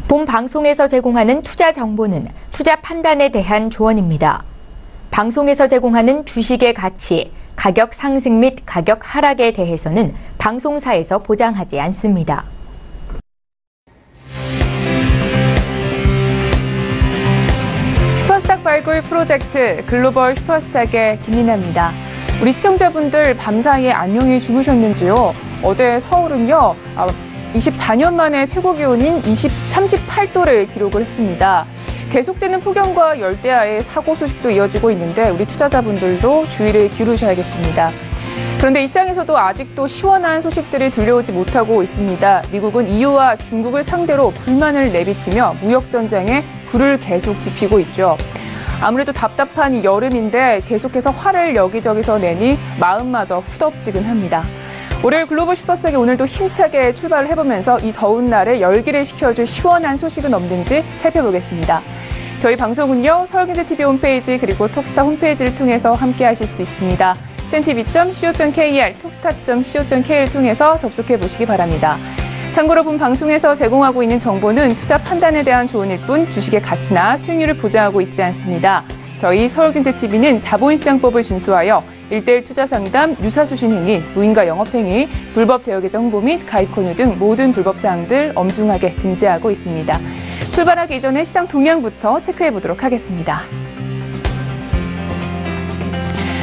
본 방송에서 제공하는 투자 정보는 투자 판단에 대한 조언입니다. 방송에서 제공하는 주식의 가치, 가격 상승 및 가격 하락에 대해서는 방송사에서 보장하지 않습니다. 슈퍼스탁 발굴 프로젝트 글로벌 슈퍼스탁의 김민아입니다. 우리 시청자분들 밤사이에 안녕히 주무셨는지요? 어제 서울은요, 24년 만에 최고 기온인 38도를 기록을 했습니다. 계속되는 폭염과 열대야의 사고 소식도 이어지고 있는데 우리 투자자분들도 주의를 기울이셔야겠습니다. 그런데 이 시장에서도 아직도 시원한 소식들이 들려오지 못하고 있습니다. 미국은 EU와 중국을 상대로 불만을 내비치며 무역전쟁에 불을 계속 지피고 있죠. 아무래도 답답한 이 여름인데 계속해서 화를 여기저기서 내니 마음마저 후덥지근합니다. 월요일 글로벌 슈퍼스탁에 오늘도 힘차게 출발을 해보면서 이 더운 날에 열기를 식혀줄 시원한 소식은 없는지 살펴보겠습니다. 저희 방송은요, 서울경제TV 홈페이지 그리고 톡스타 홈페이지를 통해서 함께하실 수 있습니다. cntv.co.kr, 톡스타.co.kr을 통해서 접속해보시기 바랍니다. 참고로 본 방송에서 제공하고 있는 정보는 투자 판단에 대한 조언일 뿐 주식의 가치나 수익률을 보장하고 있지 않습니다. 저희 서울경제TV는 자본시장법을 준수하여 1:1 투자상담, 유사수신 행위, 무인가 영업행위, 불법 대여계정 홍보 및 가입 권유 등 모든 불법 사항들 엄중하게 금지하고 있습니다. 출발하기 이전에 시장 동향부터 체크해보도록 하겠습니다.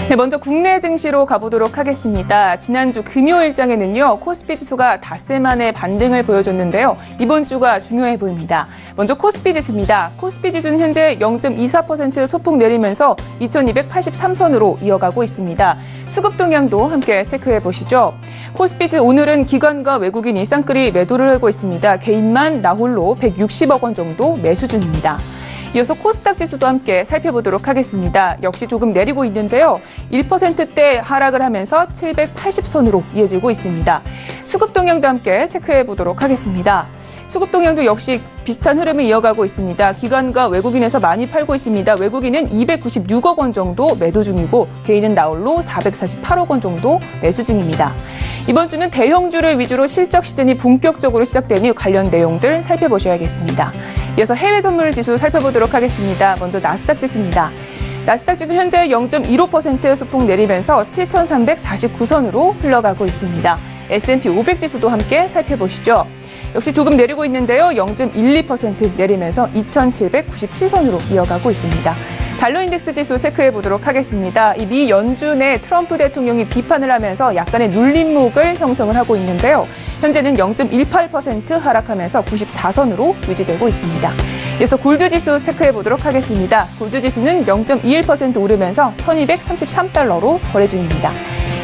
네, 먼저 국내 증시로 가보도록 하겠습니다. 지난주 금요일장에는요, 코스피 지수가 닷새 만에 반등을 보여줬는데요. 이번 주가 중요해 보입니다. 먼저 코스피 지수입니다. 코스피 지수는 현재 0.24% 소폭 내리면서 2283선으로 이어가고 있습니다. 수급 동향도 함께 체크해 보시죠. 코스피 지수 오늘은 기관과 외국인이 쌍끌이 매도를 하고 있습니다. 개인만 나홀로 160억 원 정도 매수 중입니다. 이어서 코스닥 지수도 함께 살펴보도록 하겠습니다. 역시 조금 내리고 있는데요. 1%대 하락을 하면서 780선으로 이어지고 있습니다. 수급 동향도 함께 체크해 보도록 하겠습니다. 수급 동향도 역시 비슷한 흐름을 이어가고 있습니다. 기관과 외국인에서 많이 팔고 있습니다. 외국인은 296억 원 정도 매도 중이고 개인은 나홀로 448억 원 정도 매수 중입니다. 이번 주는 대형주를 위주로 실적 시즌이 본격적으로 시작되니 관련 내용들 살펴보셔야겠습니다. 이어서 해외 선물 지수 살펴보도록 하겠습니다. 먼저 나스닥 지수입니다. 나스닥 지수 현재 0.15% 소폭 내리면서 7,349선으로 흘러가고 있습니다. S&P 500 지수도 함께 살펴보시죠. 역시 조금 내리고 있는데요. 0.12% 내리면서 2,797선으로 이어가고 있습니다. 달러 인덱스 지수 체크해 보도록 하겠습니다. 이 미 연준의 트럼프 대통령이 비판을 하면서 약간의 눌림목을 형성을 하고 있는데요. 현재는 0.18% 하락하면서 94선으로 유지되고 있습니다. 이어서 골드 지수 체크해 보도록 하겠습니다. 골드 지수는 0.21% 오르면서 1233달러로 거래 중입니다.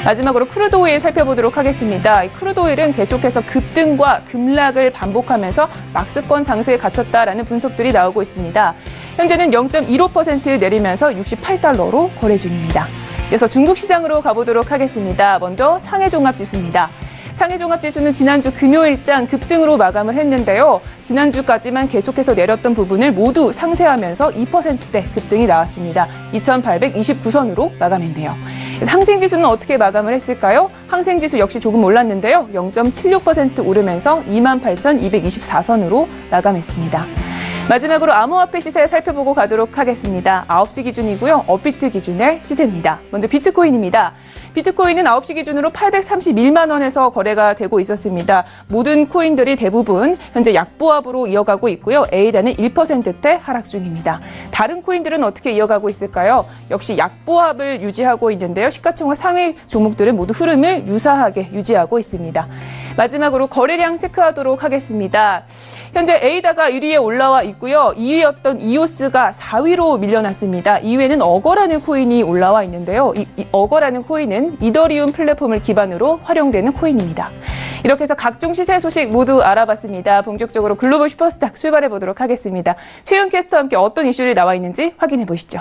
마지막으로 크루드 오일 살펴보도록 하겠습니다. 크루드 오일은 계속해서 급등과 급락을 반복하면서 박스권 장세에 갇혔다라는 분석들이 나오고 있습니다. 현재는 0.15% 내리면서 68달러로 거래 중입니다. 이어서 중국 시장으로 가보도록 하겠습니다. 먼저 상해종합지수입니다. 상해종합지수는 지난주 금요일장 급등으로 마감을 했는데요. 지난주까지만 계속해서 내렸던 부분을 모두 상쇄하면서 2%대 급등이 나왔습니다. 2,829선으로 마감했네요. 항생지수는 어떻게 마감을 했을까요? 항생지수 역시 조금 올랐는데요. 0.76% 오르면서 28,224선으로 마감했습니다. 마지막으로 암호화폐 시세 살펴보고 가도록 하겠습니다. 9시 기준이고요. 업비트 기준의 시세입니다. 먼저 비트코인입니다. 비트코인은 9시 기준으로 831만 원에서 거래가 되고 있었습니다. 모든 코인들이 대부분 현재 약보합으로 이어가고 있고요. 에이다는 1%대 하락 중입니다. 다른 코인들은 어떻게 이어가고 있을까요? 역시 약보합을 유지하고 있는데요. 시가총액 상위 종목들은 모두 흐름을 유사하게 유지하고 있습니다. 마지막으로 거래량 체크하도록 하겠습니다. 현재 에이다가 1위에 올라와 있고요. 2위였던 이오스가 4위로 밀려났습니다. 2위에는 어거라는 코인이 올라와 있는데요. 이 어거라는 코인은 이더리움 플랫폼을 기반으로 활용되는 코인입니다. 이렇게 해서 각종 시세 소식 모두 알아봤습니다. 본격적으로 글로벌 슈퍼스탁 출발해 보도록 하겠습니다. 최윤 캐스터와 함께 어떤 이슈들이 나와 있는지 확인해 보시죠.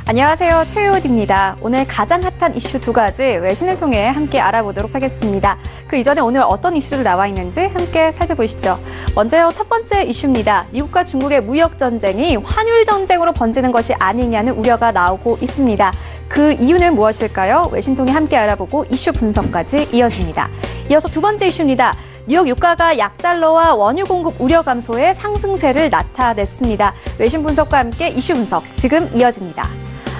안녕하세요. 최유hod입니다. 오늘 가장 핫한 이슈 2가지 외신을 통해 함께 알아보도록 하겠습니다. 그 이전에 오늘 어떤 이슈들 나와 있는지 함께 살펴보시죠. 먼저요, 첫 번째 이슈입니다. 미국과 중국의 무역 전쟁이 환율 전쟁으로 번지는 것이 아니냐는 우려가 나오고 있습니다. 그 이유는 무엇일까요? 외신 통해 함께 알아보고 이슈 분석까지 이어집니다. 이어서 두 번째 이슈입니다. 뉴욕 유가가 약달러와 원유 공급 우려 감소에 상승세를 나타냈습니다. 외신 분석과 함께 이슈 분석 지금 이어집니다.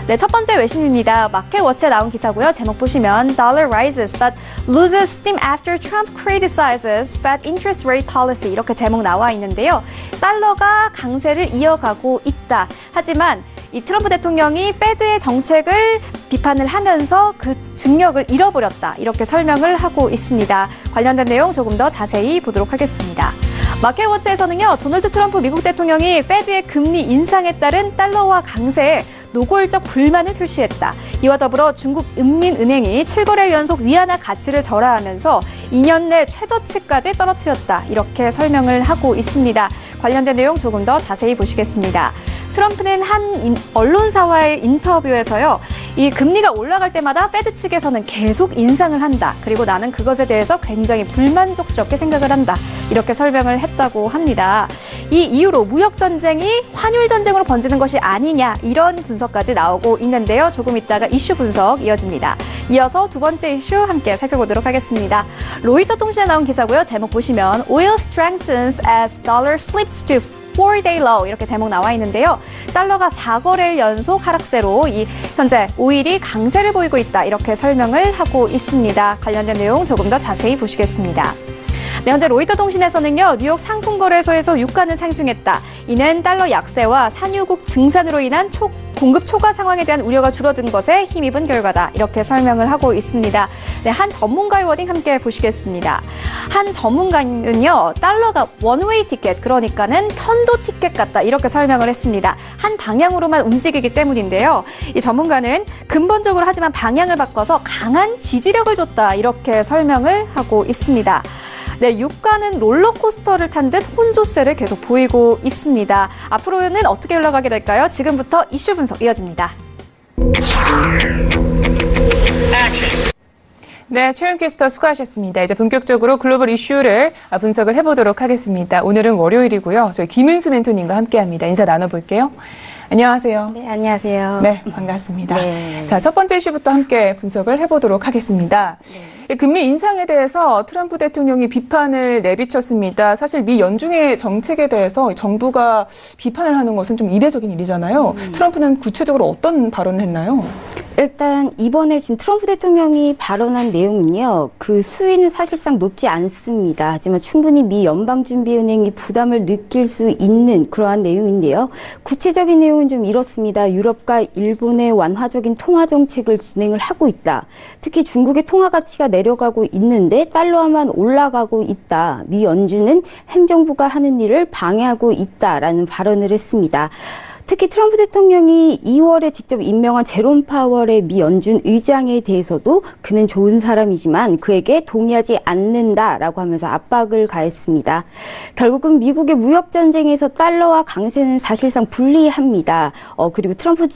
네, 첫 번째 외신입니다. 마켓워치에 나온 기사고요. 제목 보시면 Dollar rises but loses steam after Trump criticizes Fed interest rate policy 이렇게 제목 나와 있는데요. 달러가 강세를 이어가고 있다. 하지만 이 트럼프 대통령이 패드의 정책을 비판을 하면서 그 증력을 잃어버렸다. 이렇게 설명을 하고 있습니다. 관련된 내용 조금 더 자세히 보도록 하겠습니다. 마켓워치에서는요. 도널드 트럼프 미국 대통령이 패드의 금리 인상에 따른 달러화 강세에 노골적 불만을 표시했다. 이와 더불어 중국 인민은행이 7거래일 연속 위안화 가치를 절하하면서 2년 내 최저치까지 떨어뜨렸다. 이렇게 설명을 하고 있습니다. 관련된 내용 조금 더 자세히 보시겠습니다. 트럼프는 한 언론사와의 인터뷰에서요. 이 금리가 올라갈 때마다 패드 측에서는 계속 인상을 한다. 그리고 나는 그것에 대해서 굉장히 불만족스럽게 생각을 한다. 이렇게 설명을 했다고 합니다. 이 이후로 무역전쟁이 환율전쟁으로 번지는 것이 아니냐 이런 분석까지 나오고 있는데요. 조금 있다가 이슈 분석 이어집니다. 이어서 두 번째 이슈 함께 살펴보도록 하겠습니다. 로이터 통신에 나온 기사고요. 제목 보시면 Oil strengthens as dollar slips to 4-day low 이렇게 제목 나와 있는데요. 달러가 4거래일 연속 하락세로 현재 오일이 강세를 보이고 있다. 이렇게 설명을 하고 있습니다. 관련된 내용 조금 더 자세히 보시겠습니다. 네, 현재 로이터 통신에서는요. 뉴욕 상품거래소에서 유가는 상승했다. 이는 달러 약세와 산유국 증산으로 인한 공급 초과 상황에 대한 우려가 줄어든 것에 힘입은 결과다. 이렇게 설명을 하고 있습니다. 네, 한 전문가의 워딩 함께 보시겠습니다. 한 전문가는요. 달러가 원웨이 티켓, 그러니까는 편도 티켓 같다. 이렇게 설명을 했습니다. 한 방향으로만 움직이기 때문인데요. 이 전문가는 근본적으로 하지만 방향을 바꿔서 강한 지지력을 줬다. 이렇게 설명을 하고 있습니다. 네, 유가는 롤러코스터를 탄 듯 혼조세를 계속 보이고 있습니다. 앞으로는 어떻게 흘러가게 될까요? 지금부터 이슈 분석 이어집니다. 네, 최윤 캐스터 수고하셨습니다. 이제 본격적으로 글로벌 이슈를 분석을 해보도록 하겠습니다. 오늘은 월요일이고요. 저희 김은수 멘토님과 함께합니다. 인사 나눠볼게요. 안녕하세요. 네, 안녕하세요. 네, 반갑습니다. 네. 자, 첫 번째 이슈부터 함께 분석을 해보도록 하겠습니다. 네. 금리 인상에 대해서 트럼프 대통령이 비판을 내비쳤습니다. 사실 미 연중의 정책에 대해서 정부가 비판을 하는 것은 좀 이례적인 일이잖아요. 트럼프는 구체적으로 어떤 발언을 했나요? 일단 이번에 지금 트럼프 대통령이 발언한 내용은요. 그 수위는 사실상 높지 않습니다. 하지만 충분히 미 연방준비은행이 부담을 느낄 수 있는 그러한 내용인데요. 구체적인 내용은 좀 이렇습니다. 유럽과 일본의 완화적인 통화 정책을 진행을 하고 있다. 특히 중국의 통화 가치가 내려가고 있는데 달러화만 올라가고 있다. 미 연준은 행정부가 하는 일을 방해하고 있다라는 발언을 했습니다. 특히 트럼프 대통령이 2월에 직접 임명한 제롬 파월의 미 연준 의장에 대해서도 그는 좋은 사람이지만 그에게 동의하지 않는다라고 하면서 압박을 가했습니다. 결국은 미국의 무역전쟁에서 달러와 강세는 사실상 불리합니다. 그리고 트럼프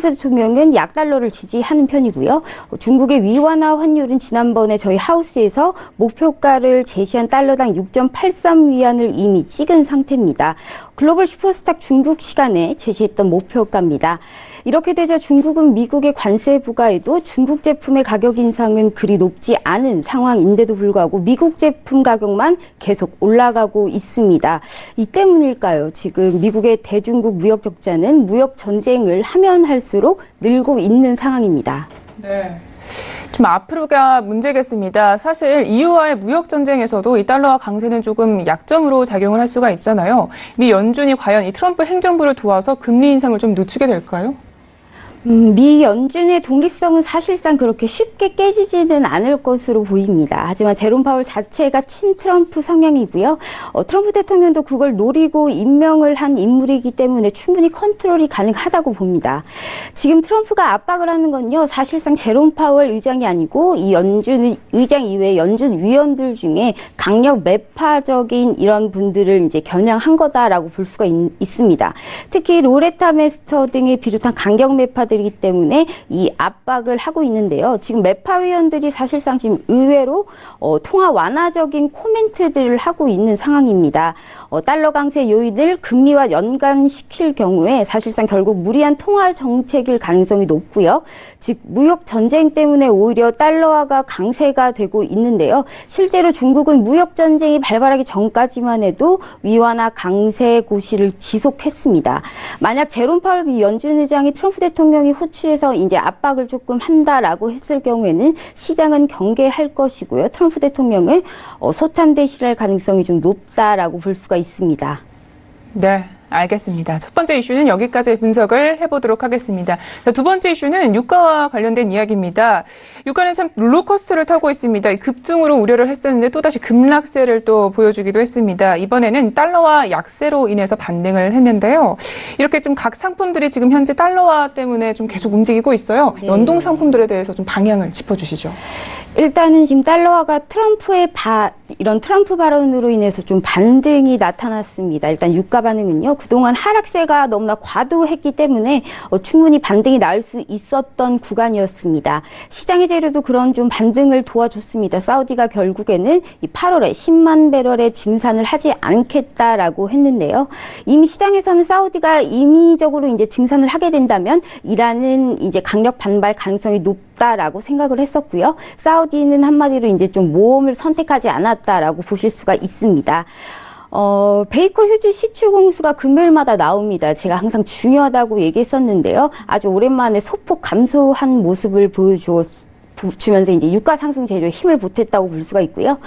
대통령은 약달러를 지지하는 편이고요. 중국의 위안화 환율은 지난번에 저희 하우스에서 목표가를 제시한 달러당 6.83위안을 이미 찍은 상태입니다. 글로벌 슈퍼스탁 중국 시간에 제시했던 목표가입니다. 이렇게 되자 중국은 미국의 관세 부과에도 중국 제품의 가격 인상은 그리 높지 않은 상황인데도 불구하고 미국 제품 가격만 계속 올라가고 있습니다. 이 때문일까요? 지금 미국의 대중국 무역 적자는 무역 전쟁을 하면 할수록 늘고 있는 상황입니다. 네. 좀 앞으로가 문제겠습니다. 사실 EU와의 무역 전쟁에서도 이 달러와 강세는 조금 약점으로 작용을 할 수가 있잖아요. 미 연준이 과연 이 트럼프 행정부를 도와서 금리 인상을 좀 늦추게 될까요? 미 연준의 독립성은 사실상 그렇게 쉽게 깨지지는 않을 것으로 보입니다. 하지만 제롬 파월 자체가 친트럼프 성향이고요. 트럼프 대통령도 그걸 노리고 임명을 한 인물이기 때문에 충분히 컨트롤이 가능하다고 봅니다. 지금 트럼프가 압박을 하는 건요. 사실상 제롬 파월 의장이 아니고 이 연준 의장 이외의 연준 위원들 중에 강력 매파적인 이런 분들을 이제 겨냥한 거다라고 볼 수가 있습니다. 특히 로레타 메스터 등을 비롯한 강경 매파들 회사들이기 때문에 이 압박을 하고 있는데요. 지금 매파 위원들이 사실상 지금 의외로 통화 완화적인 코멘트들을 하고 있는 상황입니다. 달러 강세 요인을 금리와 연관시킬 경우에 사실상 결국 무리한 통화 정책일 가능성이 높고요. 즉 무역 전쟁 때문에 오히려 달러화가 강세가 되고 있는데요. 실제로 중국은 무역 전쟁이 발발하기 전까지만 해도 위완화 강세 고시를 지속했습니다. 만약 제롬 파월 미 연준 의장이 트럼프 대통령이 호출해서 이제 압박을 조금 한다라고 했을 경우에는 시장은 경계할 것이고요. 트럼프 대통령을 소탐대실할 가능성이 좀 높다라고 볼 수가 있습니다. 네. 알겠습니다. 첫 번째 이슈는 여기까지 분석을 해보도록 하겠습니다. 자, 두 번째 이슈는 유가와 관련된 이야기입니다. 유가는 참 롤러코스터를 타고 있습니다. 급등으로 우려를 했었는데 또다시 급락세를 또 보여주기도 했습니다. 이번에는 달러화 약세로 인해서 반등을 했는데요. 이렇게 좀 각 상품들이 지금 현재 달러화 때문에 좀 계속 움직이고 있어요. 네. 연동 상품들에 대해서 좀 방향을 짚어주시죠. 일단은 지금 달러화가 이런 트럼프 발언으로 인해서 좀 반등이 나타났습니다. 일단 유가 반응은요. 그동안 하락세가 너무나 과도했기 때문에 충분히 반등이 나올 수 있었던 구간이었습니다. 시장의 재료도 그런 좀 반등을 도와줬습니다. 사우디가 결국에는 이 8월에 10만 배럴의 증산을 하지 않겠다라고 했는데요. 이미 시장에서는 사우디가 임의적으로 이제 증산을 하게 된다면 이란은 이제 강력 반발 가능성이 높다라고 생각을 했었고요. 사우디는 한마디로 이제 좀 모험을 선택하지 않았다라고 보실 수가 있습니다. 베이커 휴지 시추 공수가 금요일마다 나옵니다. 제가 항상 중요하다고 얘기했었는데요. 아주 오랜만에 소폭 감소한 모습을 보여주면서 이제 유가 상승 재료에 힘을 보탰다고 볼 수가 있고요.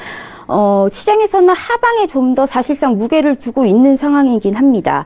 시장에서는 하방에 좀 더 사실상 무게를 두고 있는 상황이긴 합니다.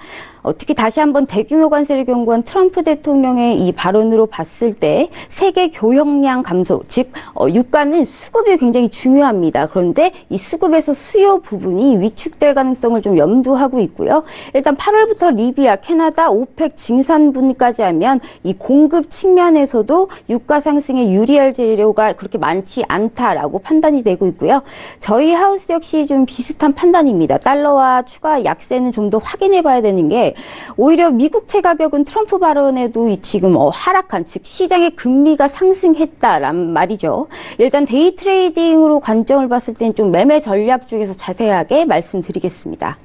특히 다시 한번 대규모 관세를 경고한 트럼프 대통령의 이 발언으로 봤을 때 세계 교역량 감소, 즉 유가는 수급이 굉장히 중요합니다. 그런데 이 수급에서 수요 부분이 위축될 가능성을 좀 염두하고 있고요. 일단 8월부터 리비아, 캐나다, 오펙 증산분까지 하면 이 공급 측면에서도 유가 상승에 유리할 재료가 그렇게 많지 않다라고 판단이 되고 있고요. 저희 하우스 역시 좀 비슷한 판단입니다. 달러와 추가 약세는 좀 더 확인해 봐야 되는 게 오히려 미국채 가격은 트럼프 발언에도 지금 하락한, 즉 시장의 금리가 상승했다란 말이죠. 일단 데이 트레이딩으로 관점을 봤을 때는 좀 매매 전략 쪽에서 자세하게 말씀드리겠습니다.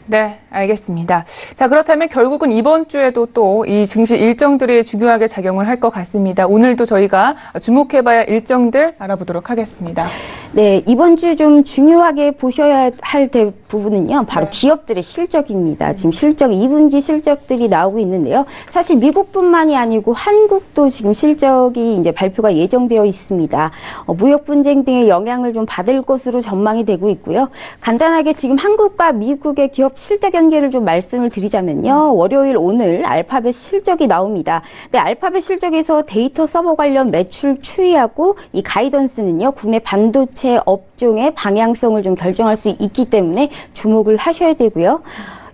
네, 알겠습니다. 자, 그렇다면 결국은 이번 주에도 또 이 증시 일정들이 중요하게 작용을 할 것 같습니다. 오늘도 저희가 주목해봐야 일정들 알아보도록 하겠습니다. 네, 이번 주 좀 중요하게 보셔야 할 부분은요, 바로 네. 기업들의 실적입니다. 지금 2분기 실적들이 나오고 있는데요. 사실 미국뿐만이 아니고 한국도 지금 실적이 이제 발표가 예정되어 있습니다. 무역 분쟁 등의 영향을 좀 받을 것으로 전망이 되고 있고요. 간단하게 지금 한국과 미국의 기업 실적 연계를 좀 말씀을 드리자면요. 월요일 오늘 알파벳 실적이 나옵니다. 근데 알파벳 실적에서 데이터 서버 관련 매출 추이하고 이 가이던스는요. 국내 반도체 업종의 방향성을 좀 결정할 수 있기 때문에 주목을 하셔야 되고요.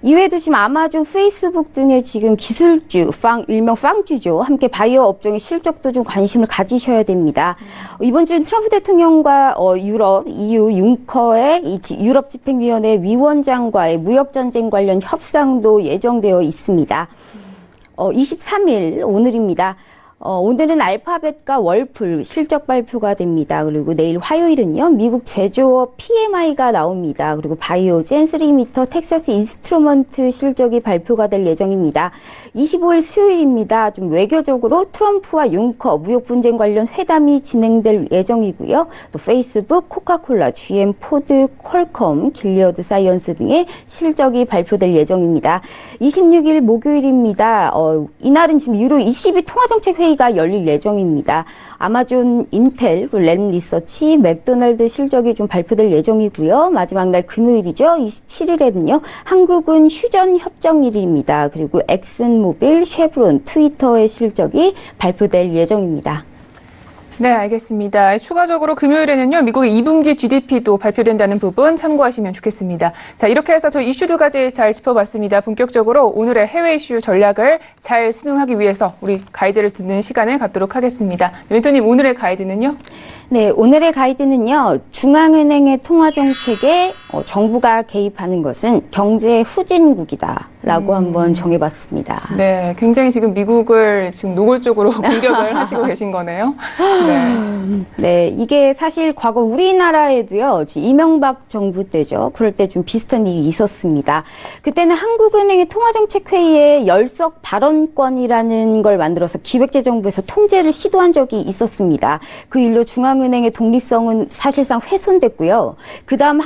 이외에도 지금 아마존, 페이스북 등의 지금 기술주, 일명 빵주죠. 함께 바이오 업종의 실적도 좀 관심을 가지셔야 됩니다. 이번 주는 트럼프 대통령과 유럽, EU, 융커의 유럽 집행위원회 위원장과의 무역전쟁 관련 협상도 예정되어 있습니다. 23일, 오늘입니다. 오늘은 알파벳과 월풀 실적 발표가 됩니다. 그리고 내일 화요일은요, 미국 제조업 PMI가 나옵니다. 그리고 바이오, 젠스리미터, 텍사스 인스트루먼트 실적이 발표가 될 예정입니다. 25일 수요일입니다. 좀 외교적으로 트럼프와 융커 무역 분쟁 관련 회담이 진행될 예정이고요. 또 페이스북, 코카콜라, GM, 포드, 퀄컴, 길리어드 사이언스 등의 실적이 발표될 예정입니다. 26일 목요일입니다. 이날은 지금 유로 ECB 통화정책 회의가 열릴 예정입니다. 아마존, 인텔, 램 리서치, 맥도날드 실적이 좀 발표될 예정이고요. 마지막 날 금요일이죠. 27일에는요. 한국은 휴전 협정일입니다. 그리고 엑슨모빌, 쉐브론, 트위터의 실적이 발표될 예정입니다. 네, 알겠습니다. 추가적으로 금요일에는요, 미국의 2분기 GDP도 발표된다는 부분 참고하시면 좋겠습니다. 자, 이렇게 해서 저희 이슈 두 가지 잘 짚어봤습니다. 본격적으로 오늘의 해외 이슈 전략을 잘 수능하기 위해서 우리 가이드를 듣는 시간을 갖도록 하겠습니다. 멘토님, 오늘의 가이드는요? 네, 오늘의 가이드는요, 중앙은행의 통화정책에 정부가 개입하는 것은 경제 후진국이다라고 한번 정해봤습니다. 네, 굉장히 지금 미국을 지금 노골적으로 공격을 하시고 계신 거네요. 네. 네, 이게 사실 과거 우리나라에도요, 이명박 정부 때죠. 그럴 때 좀 비슷한 일이 있었습니다. 그때는 한국은행의 통화정책회의에 열석 발언권이라는 걸 만들어서 기획재정부에서 통제를 시도한 적이 있었습니다. 그 일로 중앙은행의 독립성은 사실상 훼손됐고요. 그 다음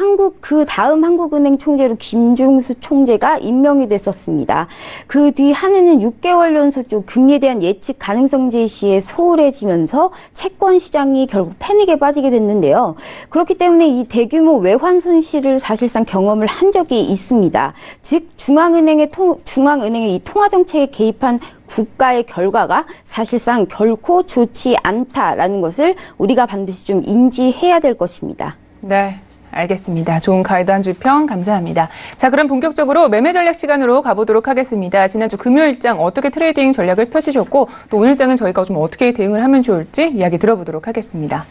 한국은행 총재로 김중수 총재가 임명이 됐었습니다. 그 뒤 한 해는 6개월 연속 좀 금리에 대한 예측 가능성 제시에 소홀해지면서 채권 시장이 결국 패닉에 빠지게 됐는데요. 그렇기 때문에 이 대규모 외환 손실을 사실상 경험을 한 적이 있습니다. 즉 중앙은행의 이 통화 정책에 개입한 국가의 결과가 사실상 결코 좋지 않다라는 것을 우리가 반드시 좀 인지해야 될 것입니다. 네. 알겠습니다. 좋은 가이드 한 줄 평 감사합니다. 자, 그럼 본격적으로 매매 전략 시간으로 가보도록 하겠습니다. 지난주 금요일장 어떻게 트레이딩 전략을 펼치셨고 또 오늘장은 저희가 좀 어떻게 대응을 하면 좋을지 이야기 들어보도록 하겠습니다.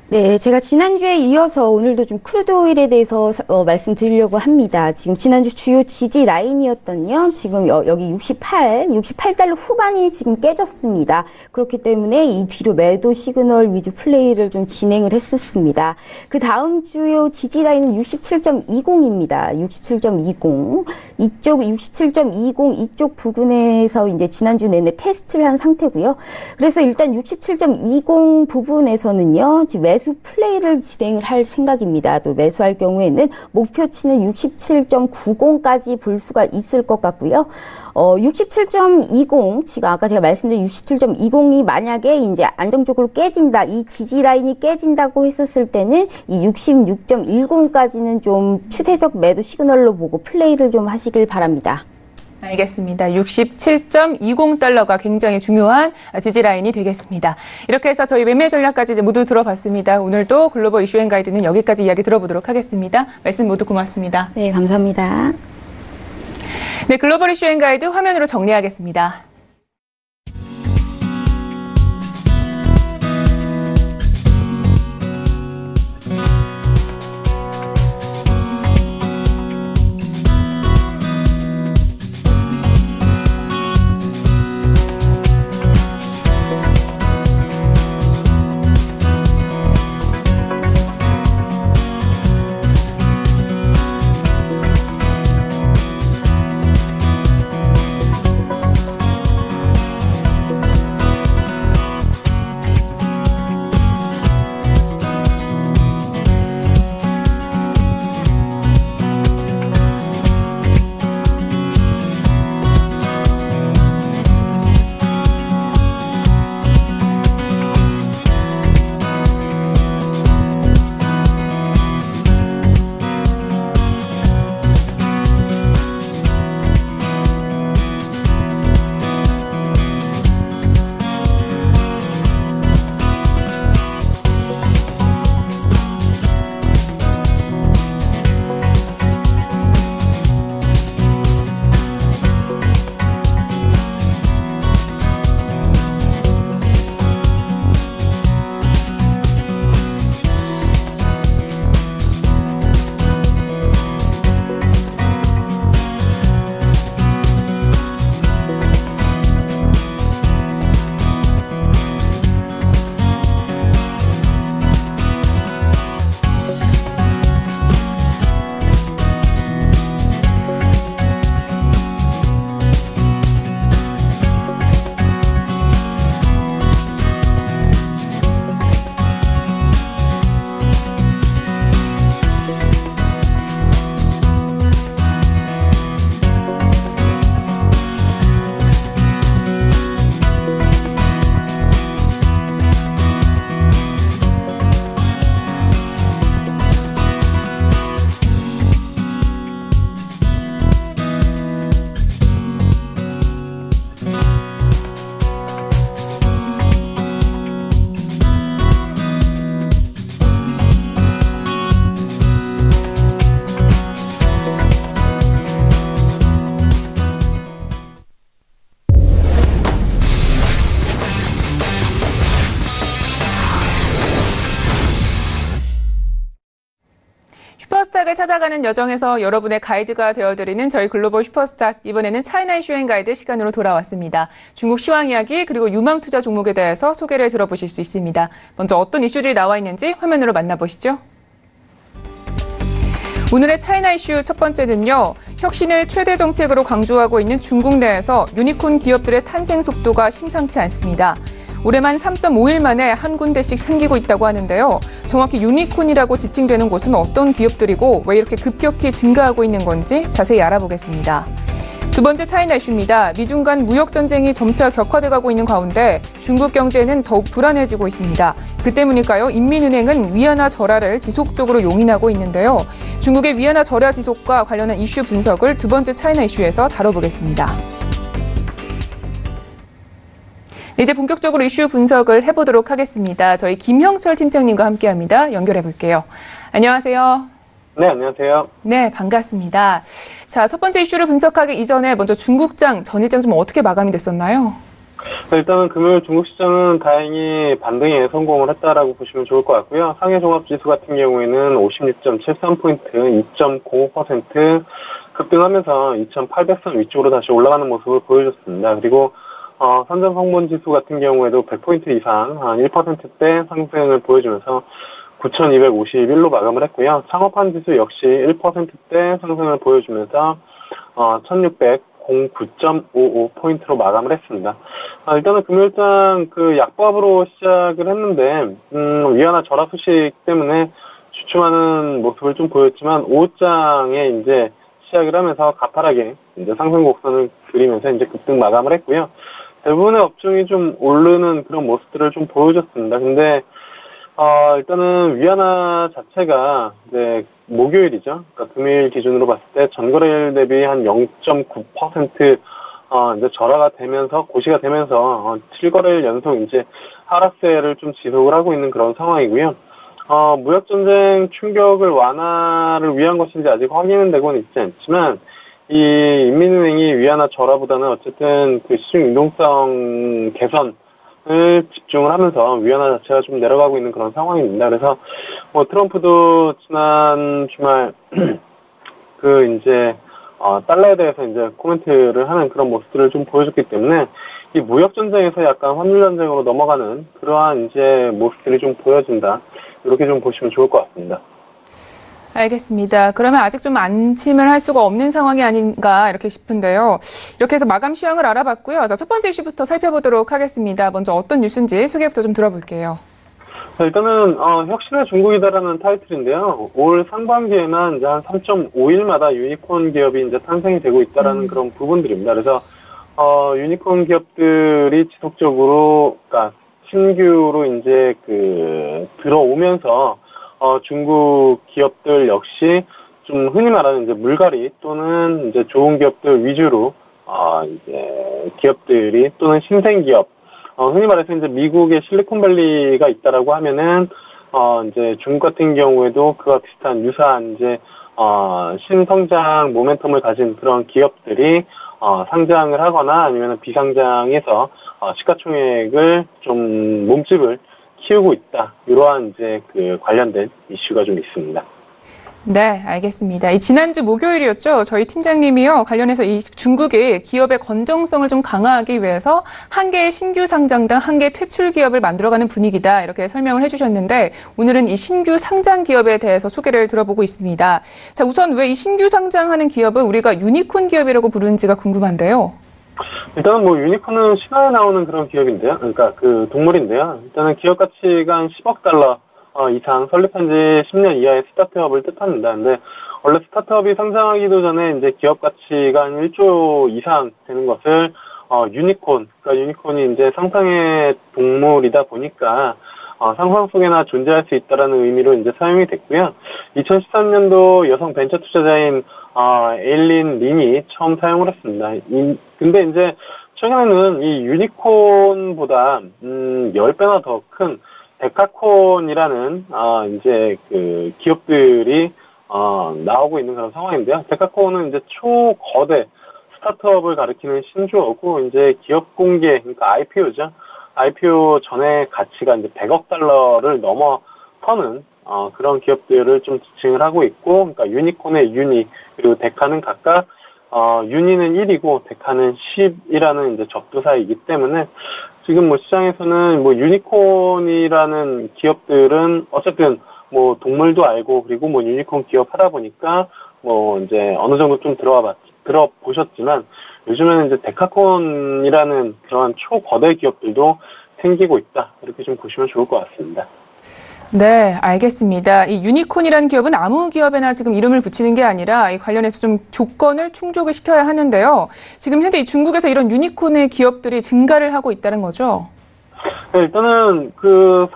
네, 제가 지난주에 이어서 오늘도 좀 크루드 오일에 대해서 말씀드리려고 합니다. 지금 지난주 주요 지지 라인이었던요. 지금 여기 68달러 후반이 지금 깨졌습니다. 그렇기 때문에 이 뒤로 매도 시그널 위주 플레이를 좀 진행을 했었습니다. 그 다음 주요 지지 라인은 67.20입니다. 67.20. 이쪽 67.20 이쪽 부분에서 이제 지난주 내내 테스트를 한 상태고요. 그래서 일단 67.20 부분에서는요. 지금 매수 플레이를 진행을 할 생각입니다. 또 매수할 경우에는 목표치는 67.90까지 볼 수가 있을 것 같고요. 67.20, 지금 아까 제가 말씀드린 67.20이 만약에 이제 안정적으로 깨진다, 이 지지 라인이 깨진다고 했었을 때는 이 66.10까지는 좀 추세적 매도 시그널로 보고 플레이를 좀 하시길 바랍니다. 알겠습니다. 67.20달러가 굉장히 중요한 지지라인이 되겠습니다. 이렇게 해서 저희 매매 전략까지 이제 모두 들어봤습니다. 오늘도 글로벌 이슈 앤 가이드는 여기까지 이야기 들어보도록 하겠습니다. 말씀 모두 고맙습니다. 네, 감사합니다. 네, 글로벌 이슈 앤 가이드 화면으로 정리하겠습니다. 슈퍼스탁을 찾아가는 여정에서 여러분의 가이드가 되어드리는 저희 글로벌 슈퍼스탁, 이번에는 차이나 이슈 앤 가이드 시간으로 돌아왔습니다. 중국 시황 이야기 그리고 유망 투자 종목에 대해서 소개를 들어보실 수 있습니다. 먼저 어떤 이슈들이 나와 있는지 화면으로 만나보시죠. 오늘의 차이나 이슈 첫 번째는요. 혁신을 최대 정책으로 강조하고 있는 중국 내에서 유니콘 기업들의 탄생 속도가 심상치 않습니다. 올해만 3.5일 만에 한 군데씩 생기고 있다고 하는데요. 정확히 유니콘이라고 지칭되는 곳은 어떤 기업들이고 왜 이렇게 급격히 증가하고 있는 건지 자세히 알아보겠습니다. 두 번째 차이나 이슈입니다. 미중 간 무역 전쟁이 점차 격화돼가고 있는 가운데 중국 경제는 더욱 불안해지고 있습니다. 그 때문일까요? 인민은행은 위안화 절하를 지속적으로 용인하고 있는데요. 중국의 위안화 절하 지속과 관련한 이슈 분석을 두 번째 차이나 이슈에서 다뤄보겠습니다. 이제 본격적으로 이슈 분석을 해보도록 하겠습니다. 저희 김형철 팀장님과 함께합니다. 연결해볼게요. 안녕하세요. 네, 안녕하세요. 네, 반갑습니다. 자, 첫 번째 이슈를 분석하기 이전에 먼저 중국장, 전일장 좀 어떻게 마감이 됐었나요? 일단은 금요일 중국 시장은 다행히 반등에 성공을 했다라고 보시면 좋을 것 같고요. 상해 종합지수 같은 경우에는 56.73포인트, 2.05% 급등하면서 2,800선 위쪽으로 다시 올라가는 모습을 보여줬습니다. 그리고 선전 성분 지수 같은 경우에도 100포인트 이상, 한 1%대 상승을 보여주면서 9,251로 마감을 했고요. 창업한 지수 역시 1%대 상승을 보여주면서 1,609.55포인트로 마감을 했습니다. 일단은 금요일장 그 약보합으로 시작을 했는데 위안화 절하 소식 때문에 주춤하는 모습을 좀 보였지만 오후장에 이제 시작을 하면서 가파르게 이제 상승 곡선을 그리면서 이제 급등 마감을 했고요. 대부분의 업종이 좀 오르는 그런 모습들을 좀 보여줬습니다. 근데 일단은 위안화 자체가 이제 목요일이죠. 그러니까 금요일 기준으로 봤을 때 전거래일 대비 한 0.9% 이제 절하가 되면서 고시가 되면서 7거래일 연속 이제 하락세를 좀 지속을 하고 있는 그런 상황이고요. 무역 전쟁 충격을 완화를 위한 것인지 아직 확인은 되고는 있지 않지만 이 인민은행이 위안화 절하보다는 어쨌든 그 시중 유동성 개선을 집중을 하면서 위안화 자체가 좀 내려가고 있는 그런 상황입니다. 그래서 트럼프도 지난 주말 그 이제 달러에 대해서 이제 코멘트를 하는 그런 모습들을 좀 보여줬기 때문에 이 무역 전쟁에서 약간 환율 전쟁으로 넘어가는 그러한 이제 모습들이 좀 보여진다. 이렇게 좀 보시면 좋을 것 같습니다. 알겠습니다. 그러면 아직 좀 안심을 할 수가 없는 상황이 아닌가 이렇게 싶은데요. 이렇게 해서 마감 시황을 알아봤고요. 자, 첫 번째 이슈부터 살펴보도록 하겠습니다. 먼저 어떤 뉴스인지 소개부터 좀 들어볼게요. 일단은 혁신의 중국이다라는 타이틀인데요. 올 상반기에만 이제 한 3.5일마다 유니콘 기업이 이제 탄생이 되고 있다라는 그런 부분들입니다. 그래서 유니콘 기업들이 지속적으로 그러니까 신규로 이제 그 들어오면서 중국 기업들 역시 좀 흔히 말하는 이제 물갈이 또는 이제 좋은 기업들 위주로 이제 기업들이 또는 신생 기업 흔히 말해서 이제 미국의 실리콘밸리가 있다라고 하면은 이제 중국 같은 경우에도 그와 비슷한 유사한 이제 신성장 모멘텀을 가진 그런 기업들이 상장을 하거나 아니면 비상장에서 시가총액을 좀 몸집을 키우고 있다. 이러한 이제 그 관련된 이슈가 좀 있습니다. 네, 알겠습니다. 이 지난주 목요일이었죠. 저희 팀장님이요. 관련해서 이 중국의 기업의 건정성을 좀 강화하기 위해서 한 개의 신규 상장당 한 개의 퇴출 기업을 만들어가는 분위기다. 이렇게 설명을 해주셨는데 오늘은 이 신규 상장 기업에 대해서 소개를 들어보고 있습니다. 자, 우선 왜 이 신규 상장하는 기업을 우리가 유니콘 기업이라고 부르는지가 궁금한데요. 일단은 뭐 유니콘은 신화에 나오는 그런 기업인데요. 그러니까 그 동물인데요. 일단은 기업 가치가 한 10억 달러 이상 설립한 지 10년 이하의 스타트업을 뜻합니다. 근데 원래 스타트업이 상장하기도 전에 이제 기업 가치가 한 1조 이상 되는 것을 유니콘, 그러니까 유니콘이 이제 상상의 동물이다 보니까 상상 속에나 존재할 수 있다라는 의미로 이제 사용이 됐고요. 2013년도 여성 벤처 투자자인 에일린 린이 처음 사용을 했습니다. 근데 이제 최근에는 이 유니콘보다 10배나 더 큰 데카콘이라는 이제 그 기업들이 나오고 있는 그런 상황인데요. 데카콘은 이제 초거대 스타트업을 가리키는 신조어고 이제 기업 공개, 그러니까 IPO죠. IPO 전에 가치가 이제 100억 달러를 넘어서는 그런 기업들을 좀 지칭을 하고 있고, 그러니까 유니콘의 유니, 그리고 데카는 각각 유니는 1이고 데카는 10이라는 이제 접두사이기 때문에 지금 뭐 시장에서는 뭐 유니콘이라는 기업들은 어쨌든 뭐 동물도 알고 그리고 뭐 유니콘 기업 하다 보니까 뭐 이제 어느 정도 좀 들어보셨지만 요즘에는 이제 데카콘이라는 그런 초거대 기업들도 생기고 있다. 이렇게 좀 보시면 좋을 것 같습니다. 네, 알겠습니다. 이 유니콘이라는 기업은 아무 기업에나 지금 이름을 붙이는 게 아니라 이 관련해서 좀 조건을 충족을 시켜야 하는데요. 지금 현재 이 중국에서 이런 유니콘의 기업들이 증가를 하고 있다는 거죠? 네, 일단은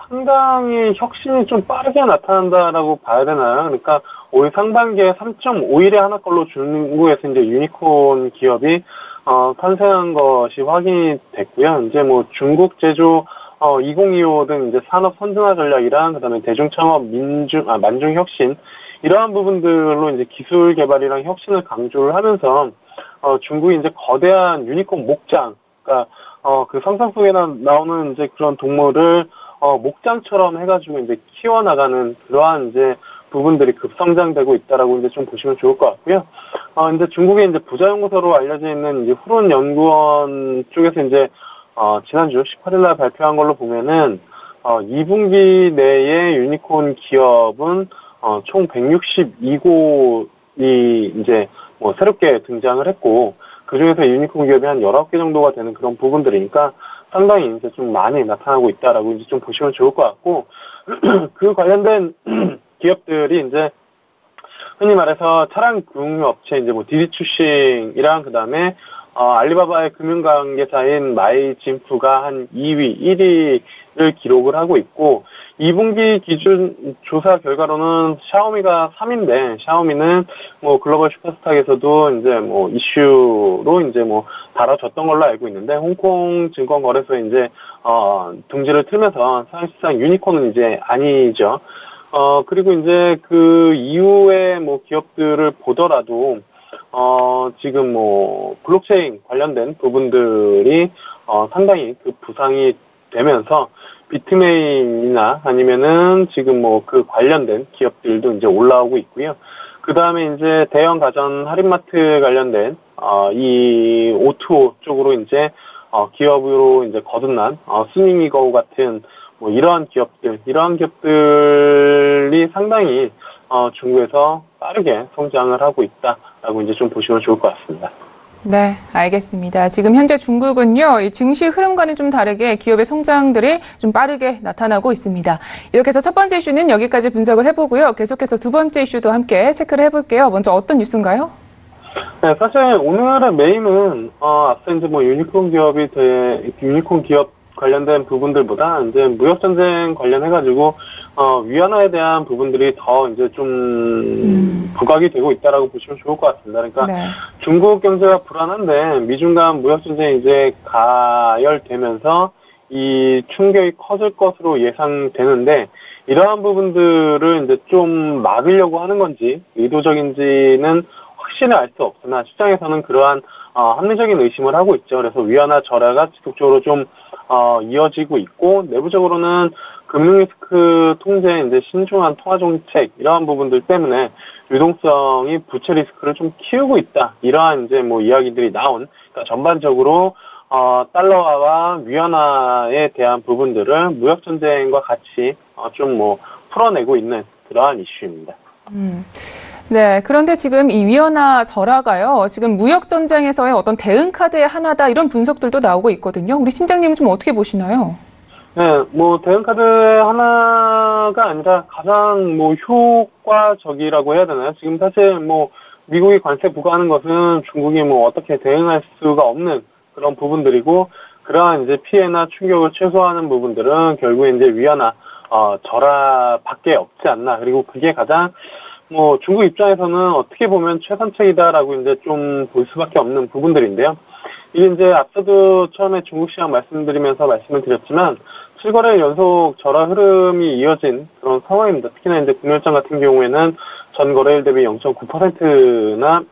상당히 혁신이 좀 빠르게 나타난다라고 봐야 되나요? 그러니까 올 상반기에 3.5일에 하나 걸로 중국에서 이제 유니콘 기업이 탄생한 것이 확인이 됐고요. 이제 뭐 중국 제조 2025 등 이제 산업 선진화 전략이랑 그다음에 대중창업 만중 혁신 이러한 부분들로 이제 기술 개발이랑 혁신을 강조를 하면서 중국이 이제 거대한 유니콘 목장, 그러니까 그 상상 속에 나오는 이제 그런 동물을 목장처럼 해가지고 이제 키워나가는 그러한 이제 부분들이 급성장되고 있다라고 이제 좀 보시면 좋을 것 같고요. 이제 중국의 이제 부자연구소로 알려져 있는 이제 후룬 연구원 쪽에서 이제 지난주 18일 날 발표한 걸로 보면은 2분기 내에 유니콘 기업은 총 162곳이 이제 뭐 새롭게 등장을 했고 그중에서 유니콘 기업이 한 19개 정도가 되는 그런 부분들이니까 상당히 이제 좀 많이 나타나고 있다라고 이제 좀 보시면 좋을 것 같고 그 관련된 기업들이 이제 흔히 말해서 차량 금융 업체 이제 뭐 디디추싱이랑 그다음에 알리바바의 금융관계사인 마이진프가 한 2위, 1위를 기록을 하고 있고 2분기 기준 조사 결과로는 샤오미가 3위인데 샤오미는 뭐 글로벌 슈퍼스탁에서도 이제 뭐 이슈로 이제 뭐 다뤄졌던 걸로 알고 있는데 홍콩 증권거래소에 이제 둥지를 틀면서 사실상 유니콘은 이제 아니죠. 그리고 이제 그 이후에 뭐 기업들을 보더라도 지금 뭐 블록체인 관련된 부분들이 상당히 그 부상이 되면서 비트메인이나 아니면은 지금 뭐 그 관련된 기업들도 이제 올라오고 있고요. 그 다음에 이제 대형 가전 할인마트 관련된 이 O2O 쪽으로 이제 기업으로 이제 거듭난 스밍이거우 같은 뭐 이러한 기업들이 상당히 중국에서 빠르게 성장을 하고 있다라고 이제 좀 보시면 좋을 것 같습니다. 네, 알겠습니다. 지금 현재 중국은요, 이 증시 흐름과는 좀 다르게 기업의 성장들이 좀 빠르게 나타나고 있습니다. 이렇게 해서 첫 번째 이슈는 여기까지 분석을 해보고요. 계속해서 두 번째 이슈도 함께 체크를 해볼게요. 먼저 어떤 뉴스인가요? 네, 사실 오늘의 메인은 앞서 이제 뭐 유니콘 기업 관련된 부분들보다 이제 무역 전쟁 관련해가지고 위안화에 대한 부분들이 더 이제 좀 부각이 되고 있다라고 보시면 좋을 것 같습니다. 그러니까 네. 중국 경제가 불안한데 미중 간 무역 전쟁이 이제 가열되면서 이 충격이 커질 것으로 예상되는데 이러한 부분들을 이제 좀 막으려고 하는 건지 의도적인지는 확실히 알 수 없으나 시장에서는 그러한 합리적인 의심을 하고 있죠. 그래서 위안화 절하가 지속적으로 좀 이어지고 있고 내부적으로는 금융리스크 통제에 이제 신중한 통화 정책 이러한 부분들 때문에 유동성이 부채 리스크를 좀 키우고 있다. 이러한 이제 뭐 이야기들이 나온 그러니까 전반적으로 달러화와 위안화에 대한 부분들을 무역 전쟁과 같이 좀 뭐 풀어내고 있는 그러한 이슈입니다. 네, 그런데 지금 이 위안화 절하가요, 지금 무역 전쟁에서의 어떤 대응 카드의 하나다 이런 분석들도 나오고 있거든요. 우리 팀장님은 좀 어떻게 보시나요? 네, 뭐 대응 카드의 하나가 아니라 가장 뭐 효과적이라고 해야 되나요? 지금 사실 뭐 미국이 관세 부과하는 것은 중국이 뭐 어떻게 대응할 수가 없는 그런 부분들이고 그러한 이제 피해나 충격을 최소화하는 부분들은 결국에 이제 위안화 절하밖에 없지 않나. 그리고 그게 가장 뭐 중국 입장에서는 어떻게 보면 최선책이다라고 이제 좀 볼 수밖에 없는 부분들인데요. 이게 이제 앞서도 처음에 중국 시장 말씀드리면서 말씀을 드렸지만 7거래일 연속 절하 흐름이 이어진 그런 상황입니다. 특히나 이제 금요일장 같은 경우에는 전 거래일 대비 0.9%나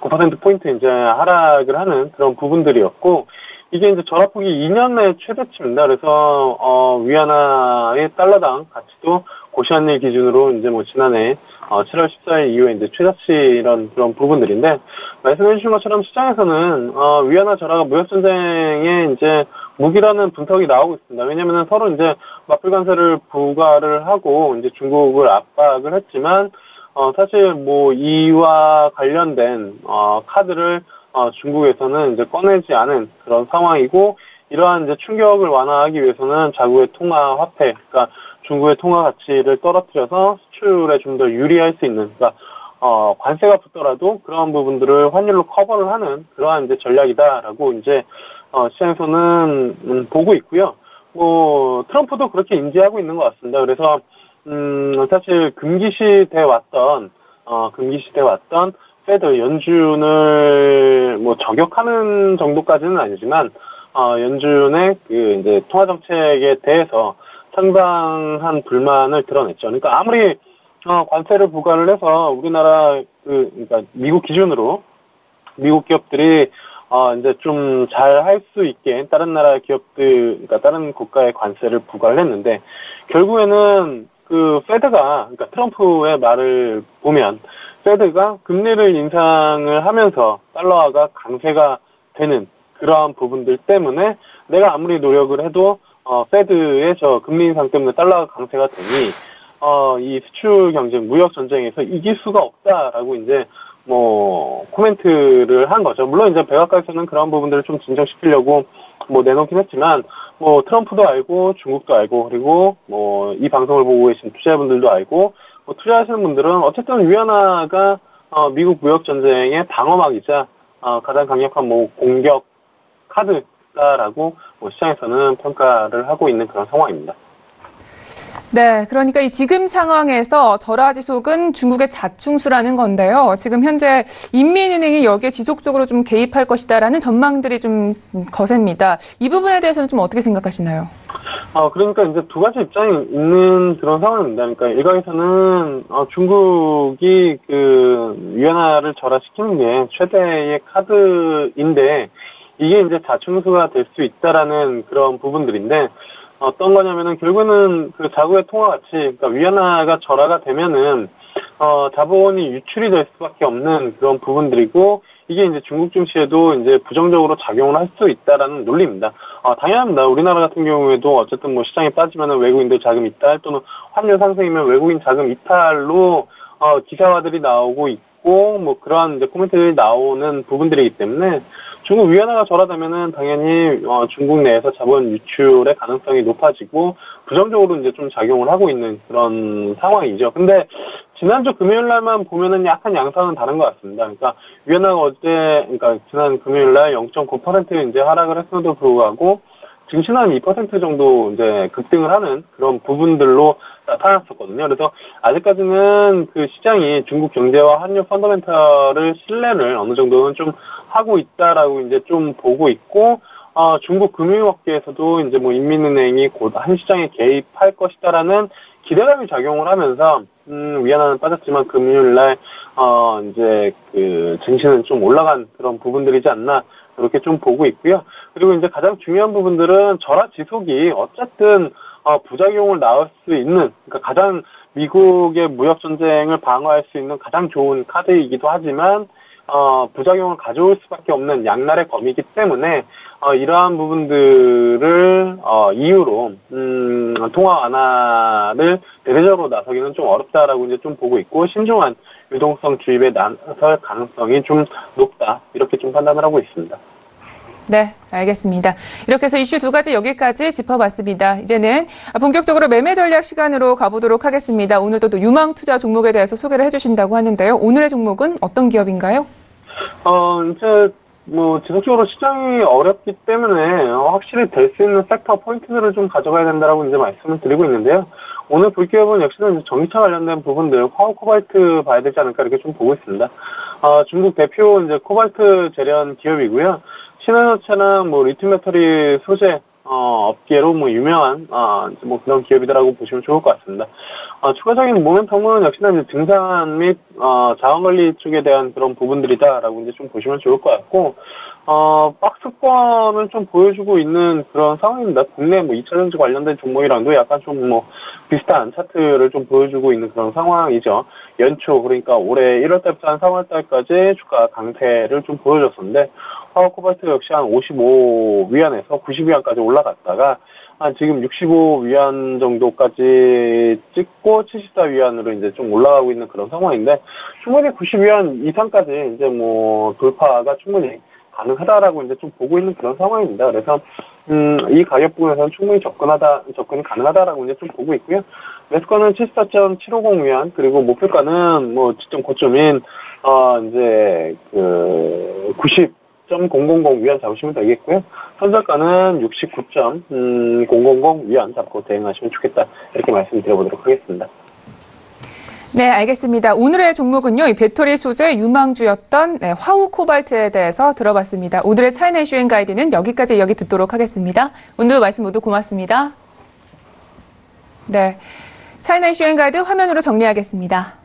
9%포인트 이제 하락을 하는 그런 부분들이었고 이게 이제 절하폭이 2년 내 최대치입니다. 그래서 위안화의 달러당 가치도 고시한일 기준으로 이제 뭐 지난해 7월 14일 이후에 이제 최저치 이런 그런 부분들인데, 말씀해주신 것처럼 시장에서는 위안화 절하가 무역 전쟁에 이제 무기라는 분석이 나오고 있습니다. 왜냐면은 서로 이제 맞불 관세를 부과를 하고 이제 중국을 압박을 했지만, 사실 뭐 이와 관련된 카드를 중국에서는 이제 꺼내지 않은 그런 상황이고, 이러한 이제 충격을 완화하기 위해서는 자국의 통화 화폐, 그러니까 중국의 통화 가치를 떨어뜨려서 수출에 좀 더 유리할 수 있는, 그러니까 관세가 붙더라도 그러한 부분들을 환율로 커버를 하는 그러한 이제 전략이다라고 이제 시장에서는 보고 있고요. 뭐 트럼프도 그렇게 인지하고 있는 것 같습니다. 그래서 사실 금기시 돼 왔던 페드 연준을 뭐 저격하는 정도까지는 아니지만 연준의 그 이제 통화 정책에 대해서 상당한 불만을 드러냈죠. 그러니까 아무리 관세를 부과를 해서 우리나라 그러니까 미국 기준으로 미국 기업들이 이제 좀 잘 할 수 있게 다른 나라 기업들, 그러니까 다른 국가의 관세를 부과를 했는데, 결국에는 그 페드가, 그러니까 트럼프의 말을 보면 페드가 금리를 인상을 하면서 달러화가 강세가 되는 그러한 부분들 때문에 내가 아무리 노력을 해도 페드의 저 금리 인상 때문에 달러가 강세가 되니 이 수출 경쟁, 무역 전쟁에서 이길 수가 없다라고 이제 뭐 코멘트를 한 거죠. 물론 이제 백악관에서는 그런 부분들을 좀 진정시키려고 뭐 내놓긴 했지만, 뭐 트럼프도 알고 중국도 알고 그리고 뭐 이 방송을 보고 계신 투자자분들도 알고, 뭐 투자하시는 분들은 어쨌든 위안화가 미국 무역 전쟁의 방어막이자 가장 강력한 뭐 공격 카드다라고 뭐 시장에서는 평가를 하고 있는 그런 상황입니다. 네, 그러니까 이 지금 상황에서 절하지속은 중국의 자충수라는 건데요. 지금 현재 인민은행이 여기에 지속적으로 좀 개입할 것이다라는 전망들이 좀 거셉니다. 이 부분에 대해서는 좀 어떻게 생각하시나요? 그러니까 이제 두 가지 입장이 있는 그런 상황입니다. 그러니까 일각에서는 중국이 그 위안화를 절하시키는 게 최대의 카드인데, 이게 이제 자충수가 될 수 있다라는 그런 부분들인데, 어떤 거냐면은 결국에는 그 자국의 통화 가치, 그러니까 위안화가 절하가 되면은 자본이 유출이 될 수밖에 없는 그런 부분들이고, 이게 이제 중국 증시에도 이제 부정적으로 작용을 할 수 있다라는 논리입니다. 당연합니다. 우리나라 같은 경우에도 어쨌든 뭐 시장에 빠지면은 외국인들 자금 이탈, 또는 환율 상승이면 외국인 자금 이탈로 기사화들이 나오고 있고, 뭐 그러한 이제 코멘트들이 나오는 부분들이기 때문에, 중국 위안화가 절하되면은 당연히 중국 내에서 자본 유출의 가능성이 높아지고 부정적으로 이제 좀 작용을 하고 있는 그런 상황이죠. 근데 지난주 금요일 날만 보면은 약간 양상은 다른 것 같습니다. 그러니까 위안화가 그러니까 지난 금요일 날 0.9% 이제 하락을 했음에도 불구하고 증시는 한 2% 정도 이제 급등을 하는 그런 부분들로 나타났었거든요. 그래서 아직까지는 그 시장이 중국 경제와 환율 펀더멘털을 신뢰를 어느 정도는 좀 하고 있다라고 이제 좀 보고 있고, 중국 금융업계에서도 이제 뭐 인민은행이 곧 한 시장에 개입할 것이다라는 기대감이 작용을 하면서, 위안화는 빠졌지만 금요일 날, 이제 그 증시는 좀 올라간 그런 부분들이지 않나, 이렇게 좀 보고 있고요. 그리고 이제 가장 중요한 부분들은 절하 지속이 어쨌든 부작용을 낳을 수 있는, 그러니까 가장 미국의 무역 전쟁을 방어할 수 있는 가장 좋은 카드이기도 하지만 부작용을 가져올 수밖에 없는 양날의 검이기 때문에 이러한 부분들을 이유로 통화 완화를 대대적으로 나서기는 좀 어렵다라고 이제 좀 보고 있고, 신중한 유동성 주입에 나설 가능성이 좀 높다, 이렇게 좀 판단을 하고 있습니다. 네, 알겠습니다. 이렇게 해서 이슈 두 가지 여기까지 짚어봤습니다. 이제는 본격적으로 매매 전략 시간으로 가보도록 하겠습니다. 오늘도 또 유망 투자 종목에 대해서 소개를 해주신다고 하는데요. 오늘의 종목은 어떤 기업인가요? 이제 뭐 지속적으로 시장이 어렵기 때문에 확실히 될 수 있는 섹터 포인트들을 좀 가져가야 된다라고 이제 말씀을 드리고 있는데요. 오늘 볼 기업은 역시나 전기차 관련된 부분들, 화우 코발트 봐야 되지 않을까 이렇게 좀 보고 있습니다. 중국 대표 이제 코발트 재련 기업이고요. 신한전자나 뭐 리튬 배터리 소재 업계로 뭐 유명한 뭐 그런 기업이다라고 보시면 좋을 것 같습니다. 추가적인 모멘텀은 역시나 이제 등산 및 자원관리 쪽에 대한 그런 부분들이다라고 이제 좀 보시면 좋을 것 같고, 박스권을 좀 보여주고 있는 그런 상황입니다. 국내 뭐 2차전지 관련된 종목이랑도 약간 좀 뭐 비슷한 차트를 좀 보여주고 있는 그런 상황이죠. 연초, 그러니까 올해 1월달부터 한 3월달까지 주가 강세를 좀 보여줬었는데, 화학 코발트 역시 한 55위안에서 90위안까지 올라갔다가 지금 65위안 정도까지 찍고 74위안으로 이제 좀 올라가고 있는 그런 상황인데, 충분히 90위안 이상까지 이제 뭐 돌파가 충분히 가능하다라고 이제 좀 보고 있는 그런 상황입니다. 그래서 이 가격 부분에서는 충분히 접근이 가능하다라고 이제 좀 보고 있고요. 매수가는 74.750위안, 그리고 목표가는 뭐 지점 고점인 이제 그 90.000위안 잡으시면 되겠고요. 선절가는 69.000위안 잡고 대응하시면 좋겠다, 이렇게 말씀드려보도록 하겠습니다. 네, 알겠습니다. 오늘의 종목은요, 이 배터리 소재 유망주였던 화우 코발트에 대해서 들어봤습니다. 오늘의 차이나 이슈 앤 가이드는 여기까지 이야기 듣도록 하겠습니다. 오늘 말씀 모두 고맙습니다. 네, 차이나 이슈 앤 가이드 화면으로 정리하겠습니다.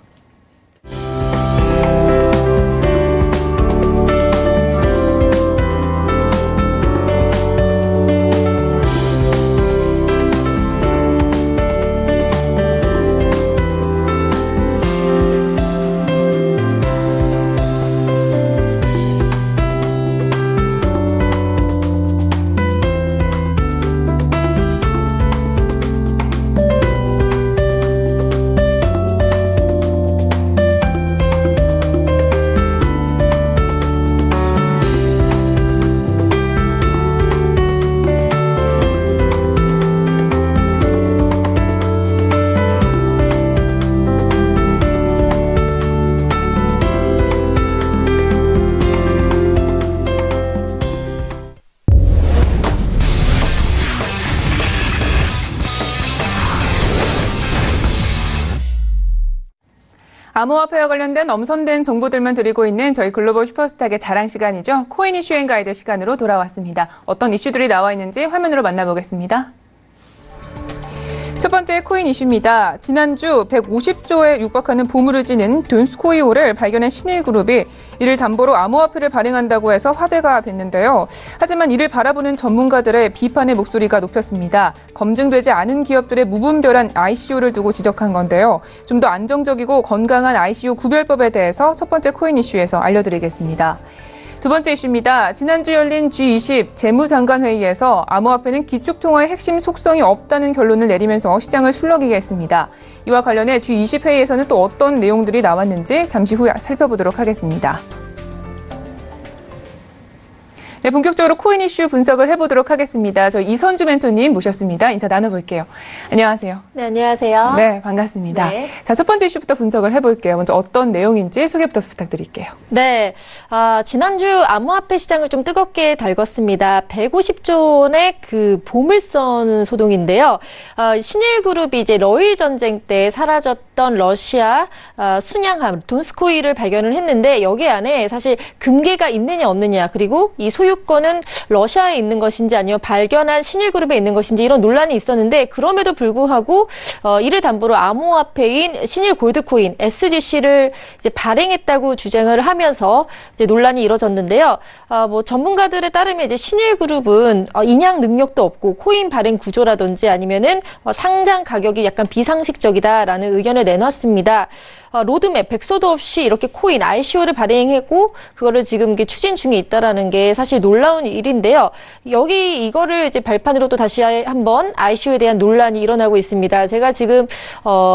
암호화폐와 관련된 엄선된 정보들만 드리고 있는 저희 글로벌 슈퍼스탁의 자랑 시간이죠. 코인 이슈 앤 가이드 시간으로 돌아왔습니다. 어떤 이슈들이 나와 있는지 화면으로 만나보겠습니다. 첫 번째 코인 이슈입니다. 지난주 150조에 육박하는 보물을 지닌 돈스코이오를 발견한 신일그룹이 이를 담보로 암호화폐를 발행한다고 해서 화제가 됐는데요. 하지만 이를 바라보는 전문가들의 비판의 목소리가 높였습니다. 검증되지 않은 기업들의 무분별한 ICO를 두고 지적한 건데요. 좀 더 안정적이고 건강한 ICO 구별법에 대해서 첫 번째 코인 이슈에서 알려드리겠습니다. 두 번째 이슈입니다. 지난주 열린 G20 재무장관회의에서 암호화폐는 기축통화의 핵심 속성이 없다는 결론을 내리면서 시장을 술렁이게 했습니다. 이와 관련해 G20 회의에서는 또 어떤 내용들이 나왔는지 잠시 후에 살펴보도록 하겠습니다. 네, 본격적으로 코인 이슈 분석을 해보도록 하겠습니다. 저희 이선주 멘토님 모셨습니다. 인사 나눠볼게요. 안녕하세요. 네, 안녕하세요. 네, 반갑습니다. 네. 자, 첫 번째 이슈부터 분석을 해볼게요. 먼저 어떤 내용인지 소개부터 부탁드릴게요. 네, 지난주 암호화폐 시장을 좀 뜨겁게 달궜습니다. 150조 원의 그 보물선 소동인데요. 신일그룹이 이제 러일 전쟁 때 사라졌던 러시아 순양함 돈스코이를 발견을 했는데 여기 안에 사실 금괴가 있느냐 없느냐, 그리고 이 소유권은 러시아에 있는 것인지 아니면 발견한 신일그룹에 있는 것인지 이런 논란이 있었는데, 그럼에도 불구하고 이를 담보로 암호화폐인 신일 골드코인 SGC를 이제 발행했다고 주장을 하면서 이제 논란이 이뤄졌는데요. 뭐 전문가들에 따르면 이제 신일그룹은 인양 능력도 없고 코인 발행 구조라든지 아니면은 상장 가격이 약간 비상식적이다라는 의견을 내놨습니다. 로드맵 백서도 없이 이렇게 코인 ICO를 발행했고 그거를 지금 추진 중에 있다라는 게 사실 놀라운 일인데요. 여기 이거를 이제 발판으로 또 다시 한번 ICO에 대한 논란이 일어나고 있습니다. 제가 지금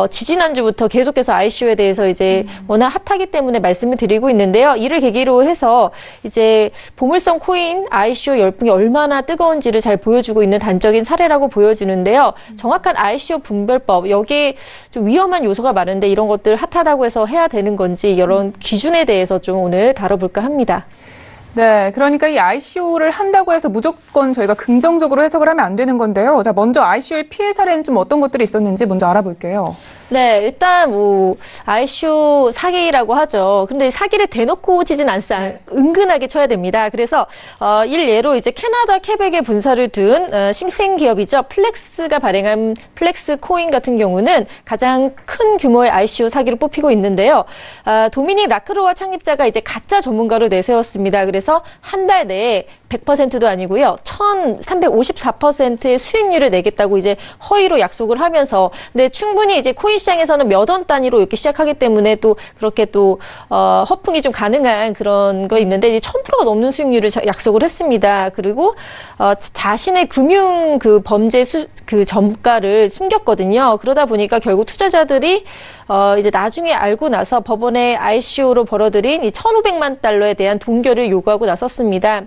지지난주부터 계속해서 ICO에 대해서 이제 워낙 핫하기 때문에 말씀을 드리고 있는데요. 이를 계기로 해서 이제 보물성 코인 ICO 열풍이 얼마나 뜨거운지를 잘 보여주고 있는 단적인 사례라고 보여지는데요. 정확한 ICO 분별법, 여기에 좀 위험한 요소가 많은데 이런 것들 핫하다고 해서 해야 되는 건지 이런 기준에 대해서 좀 오늘 다뤄볼까 합니다. 네, 그러니까 이 ICO를 한다고 해서 무조건 저희가 긍정적으로 해석을 하면 안 되는 건데요. 자, 먼저 ICO의 피해 사례는 좀 어떤 것들이 있었는지 먼저 알아볼게요. 네, 일단 뭐 ICO 사기라고 하죠. 근데 사기를 대놓고 치진 않습니다. 은근하게 쳐야 됩니다. 그래서 일예로 이제 캐나다 퀘벡에 본사를 둔 신생 기업이죠. 플렉스가 발행한 플렉스 코인 같은 경우는 가장 큰 규모의 ICO 사기로 뽑히고 있는데요. 도미닉 라크로와 창립자가 이제 가짜 전문가로 내세웠습니다. 그래서 한 달 내에 100%도 아니고요. 1,354%의 수익률을 내겠다고 이제 허위로 약속을 하면서, 근데 충분히 이제 코인 시장에서는 몇 원 단위로 이렇게 시작하기 때문에 또 그렇게 또 허풍이 좀 가능한 그런 거 있는데, 이제 1,000%가 넘는 수익률을 약속을 했습니다. 그리고 자신의 금융 그 범죄 그 점가를 숨겼거든요. 그러다 보니까 결국 투자자들이 이제 나중에 알고 나서 법원에 ICO로 벌어들인 이 1,500만 달러에 대한 동결을 요구하고 나섰습니다.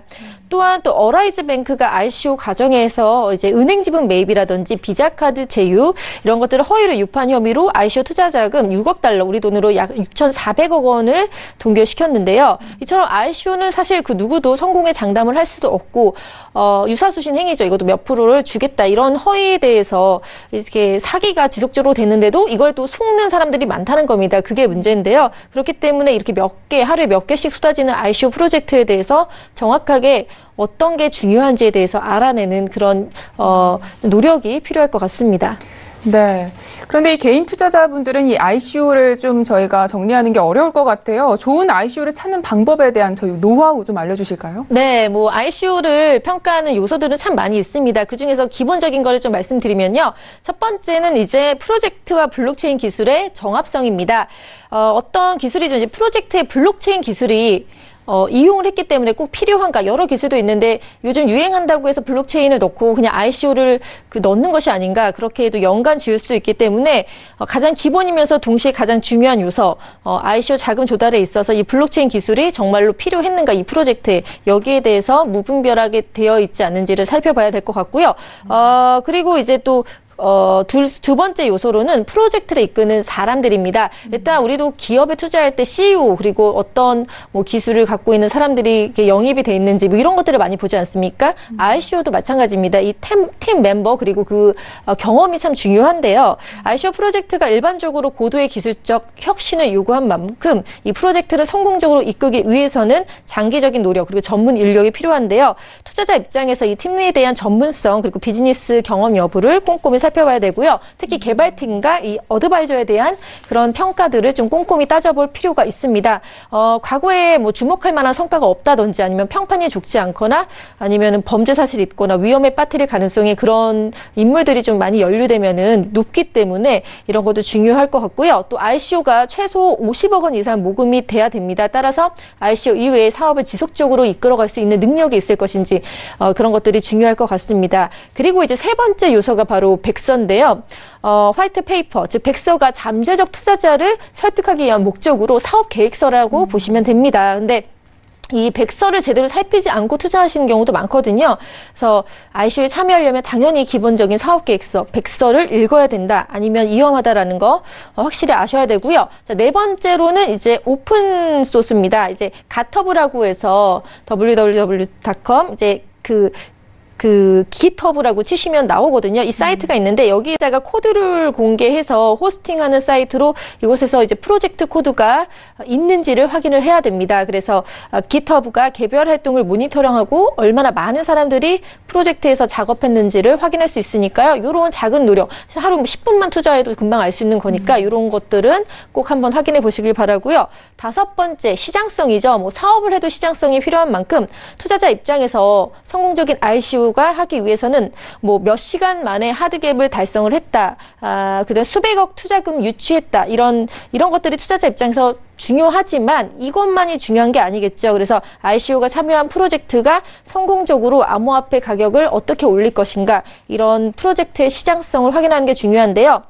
또한 또 어라이즈 뱅크가 ICO 과정에서 이제 은행 지분 매입이라든지 비자 카드 제휴 이런 것들을 허위로 유포한 혐의로 ICO 투자 자금 6억 달러, 우리 돈으로 약 6,400억 원을 동결시켰는데요. 이처럼 ICO는 사실 그 누구도 성공의 장담을 할 수도 없고 유사수신 행위죠. 이것도 몇 프로를 주겠다 이런 허위에 대해서 이렇게 사기가 지속적으로 됐는데도 이걸 또 속는 사람들이 많다는 겁니다. 그게 문제인데요. 그렇기 때문에 이렇게 하루에 몇 개씩 쏟아지는 ICO 프로젝트에 대해서 정확하게 어떤 게 중요한지에 대해서 알아내는 그런 노력이 필요할 것 같습니다. 네. 그런데 이 개인 투자자분들은 이 ICO를 좀 저희가 정리하는 게 어려울 것 같아요. 좋은 ICO를 찾는 방법에 대한 저희 노하우 좀 알려주실까요? 네, 뭐 ICO를 평가하는 요소들은 참 많이 있습니다. 그중에서 기본적인 거를 좀 말씀드리면요. 첫 번째는 이제 프로젝트와 블록체인 기술의 정합성입니다. 어떤 기술이죠. 이제 프로젝트의 블록체인 기술이 이용을 했기 때문에 꼭 필요한가, 여러 기술도 있는데 요즘 유행한다고 해서 블록체인을 넣고 그냥 ICO를 넣는 것이 아닌가, 그렇게도 연관 지을 수 있기 때문에 가장 기본이면서 동시에 가장 중요한 요소, ICO 자금 조달에 있어서 이 블록체인 기술이 정말로 필요했는가, 이 프로젝트에 여기에 대해서 무분별하게 되어 있지 않은지를 살펴봐야 될 것 같고요. 그리고 이제 또 두 번째 요소로는 프로젝트를 이끄는 사람들입니다. 일단 우리도 기업에 투자할 때 CEO 그리고 어떤 뭐 기술을 갖고 있는 사람들이 이렇게 영입이 돼 있는지 뭐 이런 것들을 많이 보지 않습니까? ICO도 마찬가지입니다. 이 팀 멤버 그리고 그 경험이 참 중요한데요. ICO 프로젝트가 일반적으로 고도의 기술적 혁신을 요구한 만큼 이 프로젝트를 성공적으로 이끌기 위해서는 장기적인 노력 그리고 전문 인력이 필요한데요. 투자자 입장에서 이 팀에 대한 전문성 그리고 비즈니스 경험 여부를 꼼꼼히 살펴봐야 되고요. 특히 개발팀과 이 어드바이저에 대한 그런 평가들을 좀 꼼꼼히 따져볼 필요가 있습니다. 과거에 뭐 주목할 만한 성과가 없다든지 아니면 평판이 좋지 않거나 아니면 범죄 사실이 있거나 위험에 빠뜨릴 가능성이 그런 인물들이 좀 많이 연루되면은 높기 때문에 이런 것도 중요할 것 같고요. 또 ICO가 최소 50억 원 이상 모금이 돼야 됩니다. 따라서 ICO 이후에 사업을 지속적으로 이끌어갈 수 있는 능력이 있을 것인지 그런 것들이 중요할 것 같습니다. 그리고 이제 세 번째 요소가 바로 백서인데요. 화이트 페이퍼, 즉 백서가 잠재적 투자자를 설득하기 위한 목적으로 사업 계획서라고 보시면 됩니다. 근데 이 백서를 제대로 살피지 않고 투자하시는 경우도 많거든요. 그래서 ICO에 참여하려면 당연히 기본적인 사업계획서, 백서를 읽어야 된다. 아니면 위험하다라는 거 확실히 아셔야 되고요. 자, 네 번째로는 이제 오픈 소스입니다. 이제 갓허브라고 해서 www.com 이제 그 GitHub라고 치시면 나오거든요. 이 사이트가 있는데 여기에다가 코드를 공개해서 호스팅하는 사이트로 이곳에서 이제 프로젝트 코드가 있는지를 확인을 해야 됩니다. 그래서 GitHub가 개별 활동을 모니터링하고 얼마나 많은 사람들이 프로젝트에서 작업했는지를 확인할 수 있으니까요. 이런 작은 노력, 하루 10분만 투자해도 금방 알 수 있는 거니까 이런 것들은 꼭 한번 확인해 보시길 바라고요. 다섯 번째, 시장성이죠. 뭐 사업을 해도 시장성이 필요한 만큼 투자자 입장에서 성공적인 ICO 가 하기 위해서는 뭐 몇 시간 만에 하드갭을 달성을 했다. 그다음 수백억 투자금 유치했다. 이런 것들이 투자자 입장에서 중요하지만 이것만이 중요한 게 아니겠죠. 그래서 ICO가 참여한 프로젝트가 성공적으로 암호화폐 가격을 어떻게 올릴 것인가, 이런 프로젝트의 시장성을 확인하는 게 중요한데요.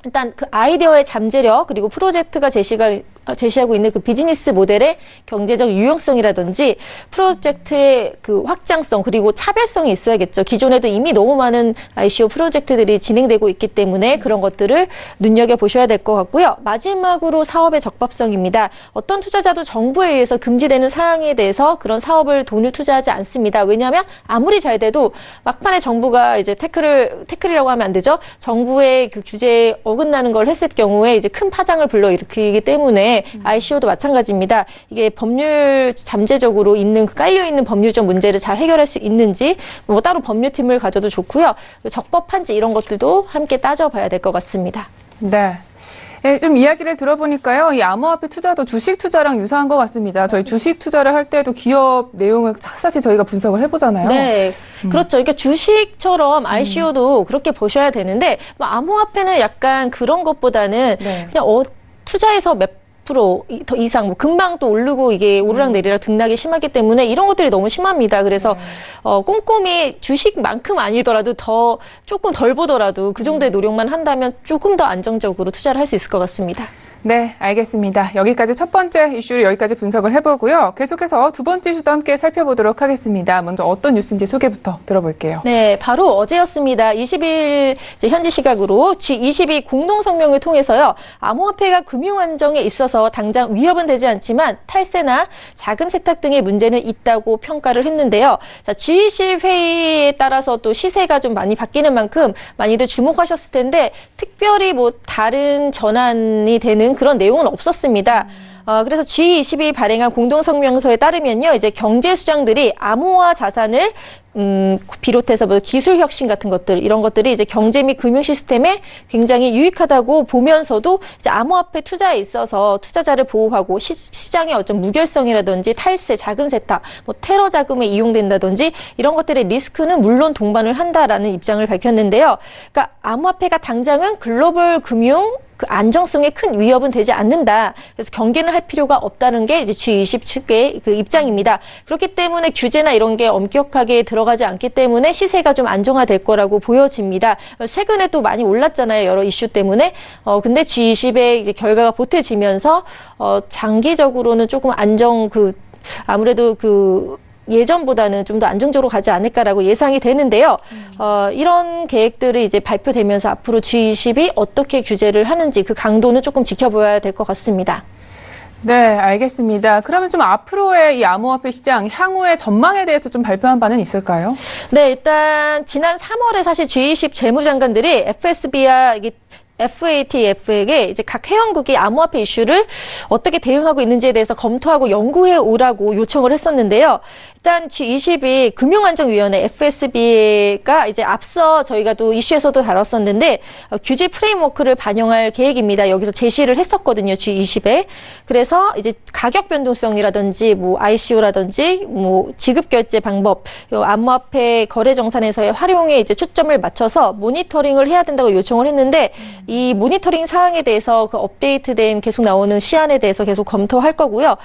일단 그 아이디어의 잠재력 그리고 프로젝트가 제시가 제시하고 있는 그 비즈니스 모델의 경제적 유용성이라든지 프로젝트의 그 확장성 그리고 차별성이 있어야겠죠. 기존에도 이미 너무 많은 ICO 프로젝트들이 진행되고 있기 때문에 그런 것들을 눈여겨보셔야 될 것 같고요. 마지막으로 사업의 적법성입니다. 어떤 투자자도 정부에 의해서 금지되는 사항에 대해서 그런 사업을 돈을 투자하지 않습니다. 왜냐하면 아무리 잘 돼도 막판에 정부가 이제 태클이라고 하면 안 되죠. 정부의 그 규제에 어긋나는 걸 했을 경우에 이제 큰 파장을 불러일으키기 때문에 ICO도 마찬가지입니다. 이게 법률 잠재적으로 있는 깔려있는 법률적 문제를 잘 해결할 수 있는지 뭐 따로 법률팀을 가져도 좋고요. 적법한지 이런 것들도 함께 따져봐야 될 것 같습니다. 네. 네, 좀 이야기를 들어보니까요. 이 암호화폐 투자도 주식 투자랑 유사한 것 같습니다. 저희 주식 투자를 할 때도 기업 내용을 샅샅이 저희가 분석을 해보잖아요. 네, 그렇죠. 그러니까 주식처럼 ICO도 그렇게 보셔야 되는데 뭐 암호화폐는 약간 그런 것보다는 그냥 투자해서 몇 프로 더 이상 뭐 금방 또 오르고 이게 오르락내리락 등락이 심하기 때문에 이런 것들이 너무 심합니다. 그래서 꼼꼼히 주식만큼 아니더라도 더 조금 덜 보더라도 그 정도의 노력만 한다면 조금 더 안정적으로 투자를 할 수 있을 것 같습니다. 네, 알겠습니다. 여기까지 첫 번째 이슈를 여기까지 분석을 해보고요. 계속해서 두 번째 이슈도 함께 살펴보도록 하겠습니다. 먼저 어떤 뉴스인지 소개부터 들어볼게요. 네, 바로 어제였습니다. 20일 현지 시각으로 G20이 공동성명을 통해서요. 암호화폐가 금융 안정에 있어서 당장 위협은 되지 않지만 탈세나 자금 세탁 등의 문제는 있다고 평가를 했는데요. 자, G20 회의에 따라서 또 시세가 좀 많이 바뀌는 만큼 많이들 주목하셨을 텐데 특별히 뭐 다른 전환이 되는 그런 내용은 없었습니다. 그래서 G20이 발행한 공동성명서에 따르면요, 이제 경제 수장들이 암호화 자산을 비롯해서 뭐 기술 혁신 같은 것들 이런 것들이 이제 경제 및 금융 시스템에 굉장히 유익하다고 보면서도 이제 암호화폐 투자에 있어서 투자자를 보호하고 시장의 어떤 무결성이라든지 탈세, 자금 세탁, 뭐 테러 자금에 이용된다든지 이런 것들의 리스크는 물론 동반을 한다라는 입장을 밝혔는데요. 그러니까 암호화폐가 당장은 글로벌 금융 그 안정성에 큰 위협은 되지 않는다. 그래서 경계는 할 필요가 없다는 게 이제 G20 측의 그 입장입니다. 그렇기 때문에 규제나 이런 게 엄격하게 들어가지 않기 때문에 시세가 좀 안정화될 거라고 보여집니다. 최근에 또 많이 올랐잖아요. 여러 이슈 때문에. 근데 G20의 이제 결과가 보태지면서 장기적으로는 조금 아무래도 예전보다는 좀 더 안정적으로 가지 않을까라고 예상이 되는데요. 이런 계획들을 이제 발표되면서 앞으로 G20이 어떻게 규제를 하는지 그 강도는 조금 지켜봐야 될 것 같습니다. 네, 알겠습니다. 그러면 좀 앞으로의 이 암호화폐 시장 향후의 전망에 대해서 좀 발표한 바는 있을까요? 네, 일단 지난 3월에 사실 G20 재무장관들이 FSB와 FATF에게 이제 각 회원국이 암호화폐 이슈를 어떻게 대응하고 있는지에 대해서 검토하고 연구해 오라고 요청을 했었는데요. 일단 G20이 금융안정위원회 FSB가 이제 앞서 저희가 또 이슈에서도 다뤘었는데 규제 프레임워크를 반영할 계획입니다. 여기서 제시를 했었거든요. G20에. 그래서 이제 가격 변동성이라든지 뭐 ICO라든지 뭐 지급 결제 방법, 암호화폐 거래 정산에서의 활용에 이제 초점을 맞춰서 모니터링을 해야 된다고 요청을 했는데 이 모니터링 사항에 대해서 그 업데이트된 계속 나오는 시안에 대해서 계속 검토할 거고요.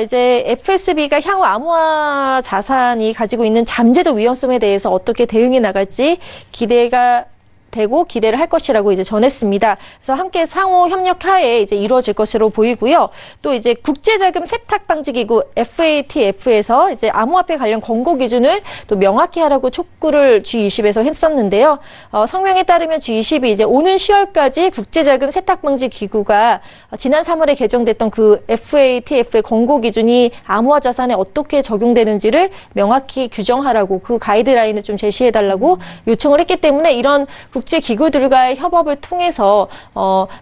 이제 FSB가 향후 암호화 자산이 가지고 있는 잠재적 위험성에 대해서 어떻게 대응해 나갈지 기대를 할 것이라고 이제 전했습니다. 그래서 함께 상호 협력하에 이제 이루어질 것으로 보이고요. 또 이제 국제자금 세탁 방지 기구 FATF에서 이제 암호화폐 관련 권고 기준을 또 명확히 하라고 촉구를 G20에서 했었는데요. 성명에 따르면 G20이 이제 오는 10월까지 국제자금 세탁 방지 기구가 지난 3월에 개정됐던 그 FATF의 권고 기준이 암호화 자산에 어떻게 적용되는지를 명확히 규정하라고 그 가이드라인을 좀 제시해달라고 요청을 했기 때문에 이런 국제 기구들과의 협업을 통해서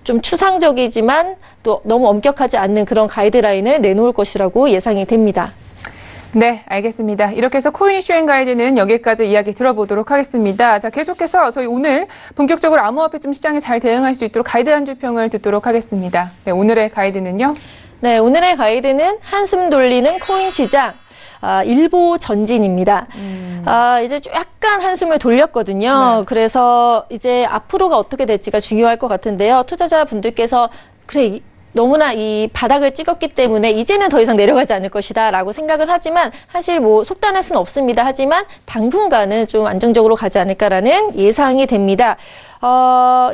좀 추상적이지만 또 너무 엄격하지 않는 그런 가이드라인을 내놓을 것이라고 예상이 됩니다. 네, 알겠습니다. 이렇게 해서 코인 이슈 앤 가이드는 여기까지 이야기 들어보도록 하겠습니다. 자, 계속해서 저희 오늘 본격적으로 암호화폐 시장에 잘 대응할 수 있도록 가이드 한 줄평을 듣도록 하겠습니다. 네, 오늘의 가이드는요? 네, 오늘의 가이드는 한숨 돌리는 코인 시장. 일보 전진입니다. 이제 약간 한숨을 돌렸거든요. 네. 그래서 이제 앞으로가 어떻게 될지가 중요할 것 같은데요. 투자자분들께서 그래 너무나 이 바닥을 찍었기 때문에 이제는 더 이상 내려가지 않을 것이다 라고 생각을 하지만 사실 뭐 속단할 수는 없습니다. 하지만 당분간은 좀 안정적으로 가지 않을까라는 예상이 됩니다.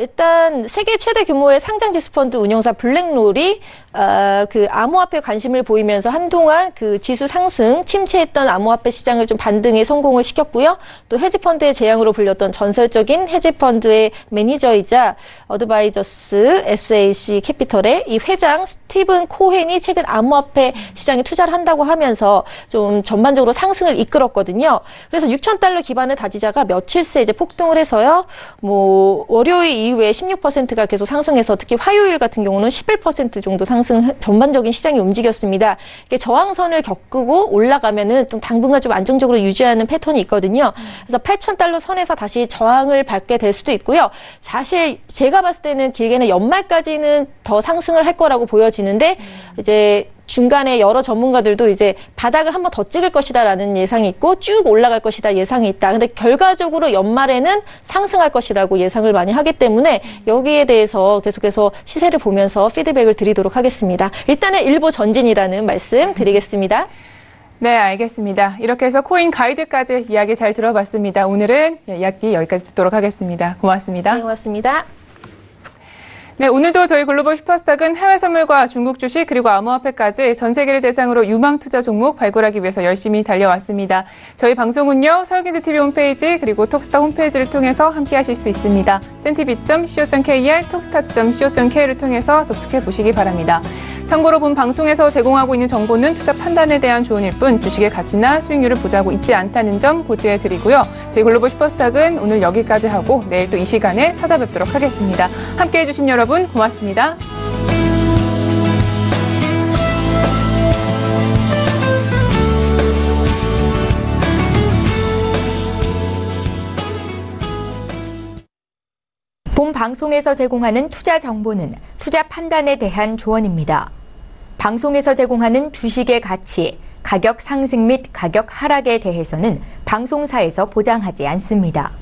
일단 세계 최대 규모의 상장 지수 펀드 운용사 블랙롤이 그 암호화폐 관심을 보이면서 한동안 그 지수 상승 침체했던 암호화폐 시장을 좀 반등에 성공을 시켰고요. 또 헤지펀드의 재앙으로 불렸던 전설적인 헤지펀드의 매니저이자 어드바이저스 SAC 캐피털의 이 회장 스티븐 코헨이 최근 암호화폐 시장에 투자를 한다고 하면서 좀 전반적으로 상승을 이끌었거든요. 그래서 6,000달러 기반의 다지자가 며칠 새 이제 폭등을 해서요. 뭐 월요일 이후에 16%가 계속 상승해서 특히 화요일 같은 경우는 11% 정도 상승, 전반적인 시장이 움직였습니다. 이게 저항선을 겪고 올라가면은 좀 당분간 좀 안정적으로 유지하는 패턴이 있거든요. 그래서 8,000달러 선에서 다시 저항을 밟게 될 수도 있고요. 사실 제가 봤을 때는 길게는 연말까지는 더 상승을 할 거라고 보여지는데 이제 중간에 여러 전문가들도 이제 바닥을 한번 더 찍을 것이다라는 예상이 있고 쭉 올라갈 것이다 예상이 있다. 근데 결과적으로 연말에는 상승할 것이라고 예상을 많이 하기 때문에 여기에 대해서 계속해서 시세를 보면서 피드백을 드리도록 하겠습니다. 일단은 일보 전진이라는 말씀 드리겠습니다. 네, 알겠습니다. 이렇게 해서 코인 가이드까지 이야기 잘 들어봤습니다. 오늘은 이야기 여기까지 듣도록 하겠습니다. 고맙습니다. 네, 고맙습니다. 네, 오늘도 저희 글로벌 슈퍼스탁은 해외 선물과 중국 주식 그리고 암호화폐까지 전 세계를 대상으로 유망 투자 종목 발굴하기 위해서 열심히 달려왔습니다. 저희 방송은요, 서울기즈TV 홈페이지 그리고 톡스타 홈페이지를 통해서 함께 하실 수 있습니다. centtv.co.kr, 톡스타.co.kr을 통해서 접속해 보시기 바랍니다. 참고로 본 방송에서 제공하고 있는 정보는 투자 판단에 대한 조언일 뿐 주식의 가치나 수익률을 보장하고 있지 않다는 점 고지해 드리고요. 저희 글로벌 슈퍼스탁은 오늘 여기까지 하고 내일 또 이 시간에 찾아뵙도록 하겠습니다. 함께해 주신 여러분 고맙습니다. 본 방송에서 제공하는 투자 정보는 투자 판단에 대한 조언입니다. 방송에서 제공하는 주식의 가치, 가격 상승 및 가격 하락에 대해서는 방송사에서 보장하지 않습니다.